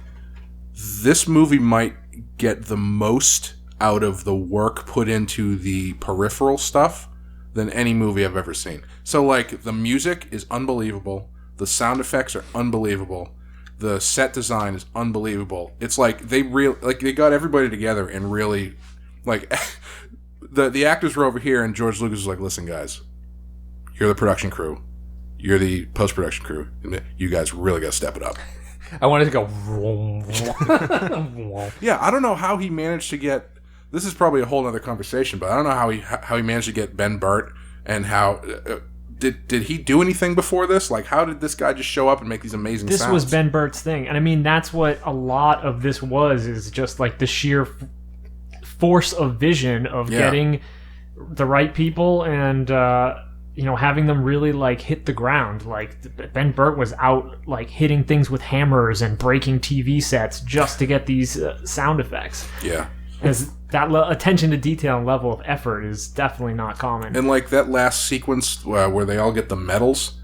this movie might get the most out of the work put into the peripheral stuff than any movie I've ever seen. So, like, the music is unbelievable. The sound effects are unbelievable. The set design is unbelievable. It's like they got everybody together and really, like, the actors were over here and George Lucas was like, listen, guys, you're the production crew. You're the post-production crew. You guys really got to step it up. I wanted to go. Yeah, I don't know how he managed to get. This is probably a whole other conversation, but I don't know how he managed to get Ben Burt and how did he do anything before this? Like, how did this guy just show up and make these amazing sounds? This was Ben Burt's thing, and I mean that's what a lot of this was, is just like the sheer force of vision of getting the right people and having them really like hit the ground. Like, Ben Burt was out like hitting things with hammers and breaking TV sets just to get these sound effects. Yeah. As that attention to detail and level of effort is definitely not common. And like that last sequence where they all get the medals,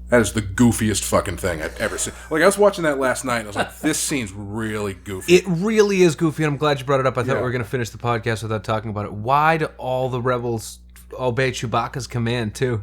that is the goofiest fucking thing I've ever seen. Like, I was watching that last night and I was like, this scene's really goofy. It really is goofy, and I'm glad you brought it up. I thought we were going to finish the podcast without talking about it. Why do all the rebels obey Chewbacca's command, too?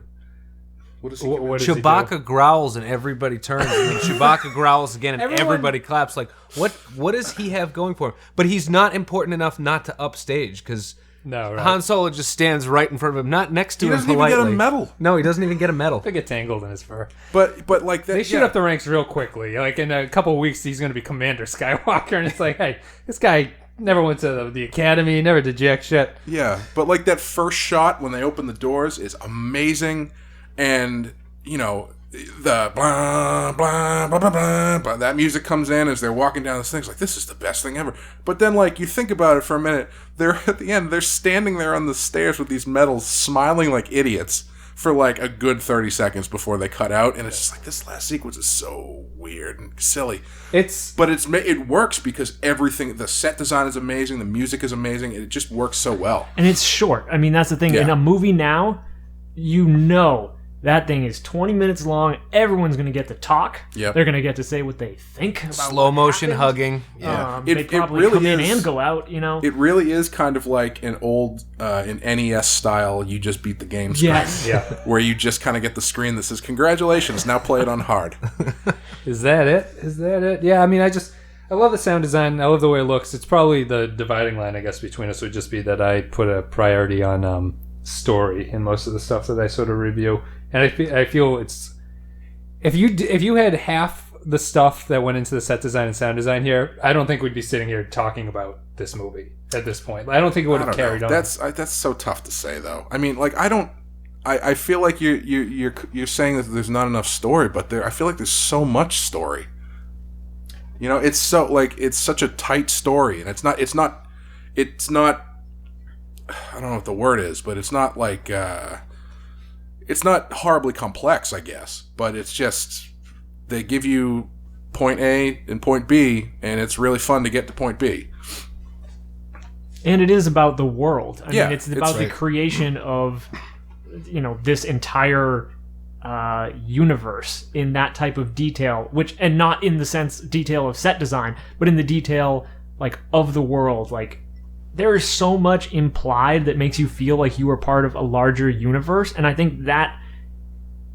What does he Chewbacca growls and everybody turns, and then Chewbacca growls again and everybody claps. Like, what does he have going for him? But he's not important enough not to upstage, because Han Solo just stands right in front of him, not next to him politely. He doesn't even get a medal. No, he doesn't even get a medal. They get tangled in his fur. But like that, they shoot up the ranks real quickly. Like, in a couple of weeks, he's going to be Commander Skywalker, and it's like, hey, this guy never went to the academy, never did jack shit. Yeah, but like that first shot when they open the doors is amazing, and the blah blah blah blah blah, blah, that music comes in as they're walking down this thing. It's like, this is the best thing ever. But then, like, you think about it for a minute, they're at the end, they're standing there on the stairs with these medals, smiling like idiots for like a good 30 seconds before they cut out, and it's just like, this last sequence is so weird and silly. But it works because everything, the set design is amazing, the music is amazing, it just works so well. And it's short. I mean, that's the thing. In a movie now, that thing is 20 minutes long. Everyone's going to get to talk. Yep. They're going to get to say what they think about slow motion hugging. Yeah. They probably really come in and go out, It really is kind of like an old, in NES style, you just beat the game screen. Yes. Yeah. Where you just kind of get the screen that says, congratulations, now play it on hard. Is that it? Yeah, I mean, I love the sound design. I love the way it looks. It's probably the dividing line, I guess, between us would just be that I put a priority on story in most of the stuff that I sort of review. And I feel it's if you had half the stuff that went into the set design and sound design here, I don't think we'd be sitting here talking about this movie at this point. I don't think it would have carried on. That's so tough to say, though. I mean, like, I feel like you're saying that there's not enough story, but I feel like there's so much story. It's so, like, it's such a tight story, and it's not I don't know what the word is, but it's not like it's not horribly complex, I guess, but it's just they give you point A and point B, and it's really fun to get to point B. And it is about the world. I mean, it's about the right. creation of this entire universe in that type of detail, and not in the sense detail of set design, but in the detail like of the world. Like, there is so much implied that makes you feel like you are part of a larger universe, and I think that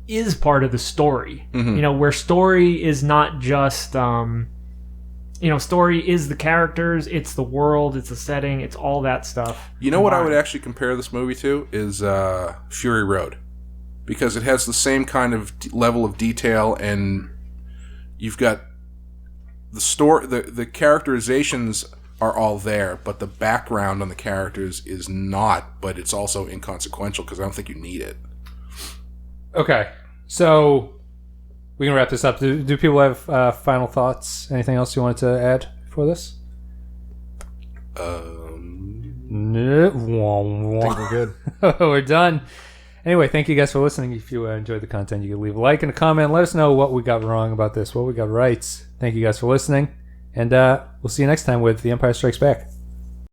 is part of the story. Mm-hmm. Where story is not just story is the characters, it's the world, it's the setting, it's all that stuff. What I would actually compare this movie to is Fury Road, because it has the same kind of level of detail, and you've got the story, the characterizations are all there, but the background on the characters is not, but it's also inconsequential because I don't think you need it. Okay, so we can wrap this up. Do people have final thoughts? Anything else you wanted to add for this? I think we're good. We're done. Anyway, thank you guys for listening. If you enjoyed the content, you can leave a like and a comment. Let us know what we got wrong about this, what we got right. Thank you guys for listening. And we'll see you next time with The Empire Strikes Back.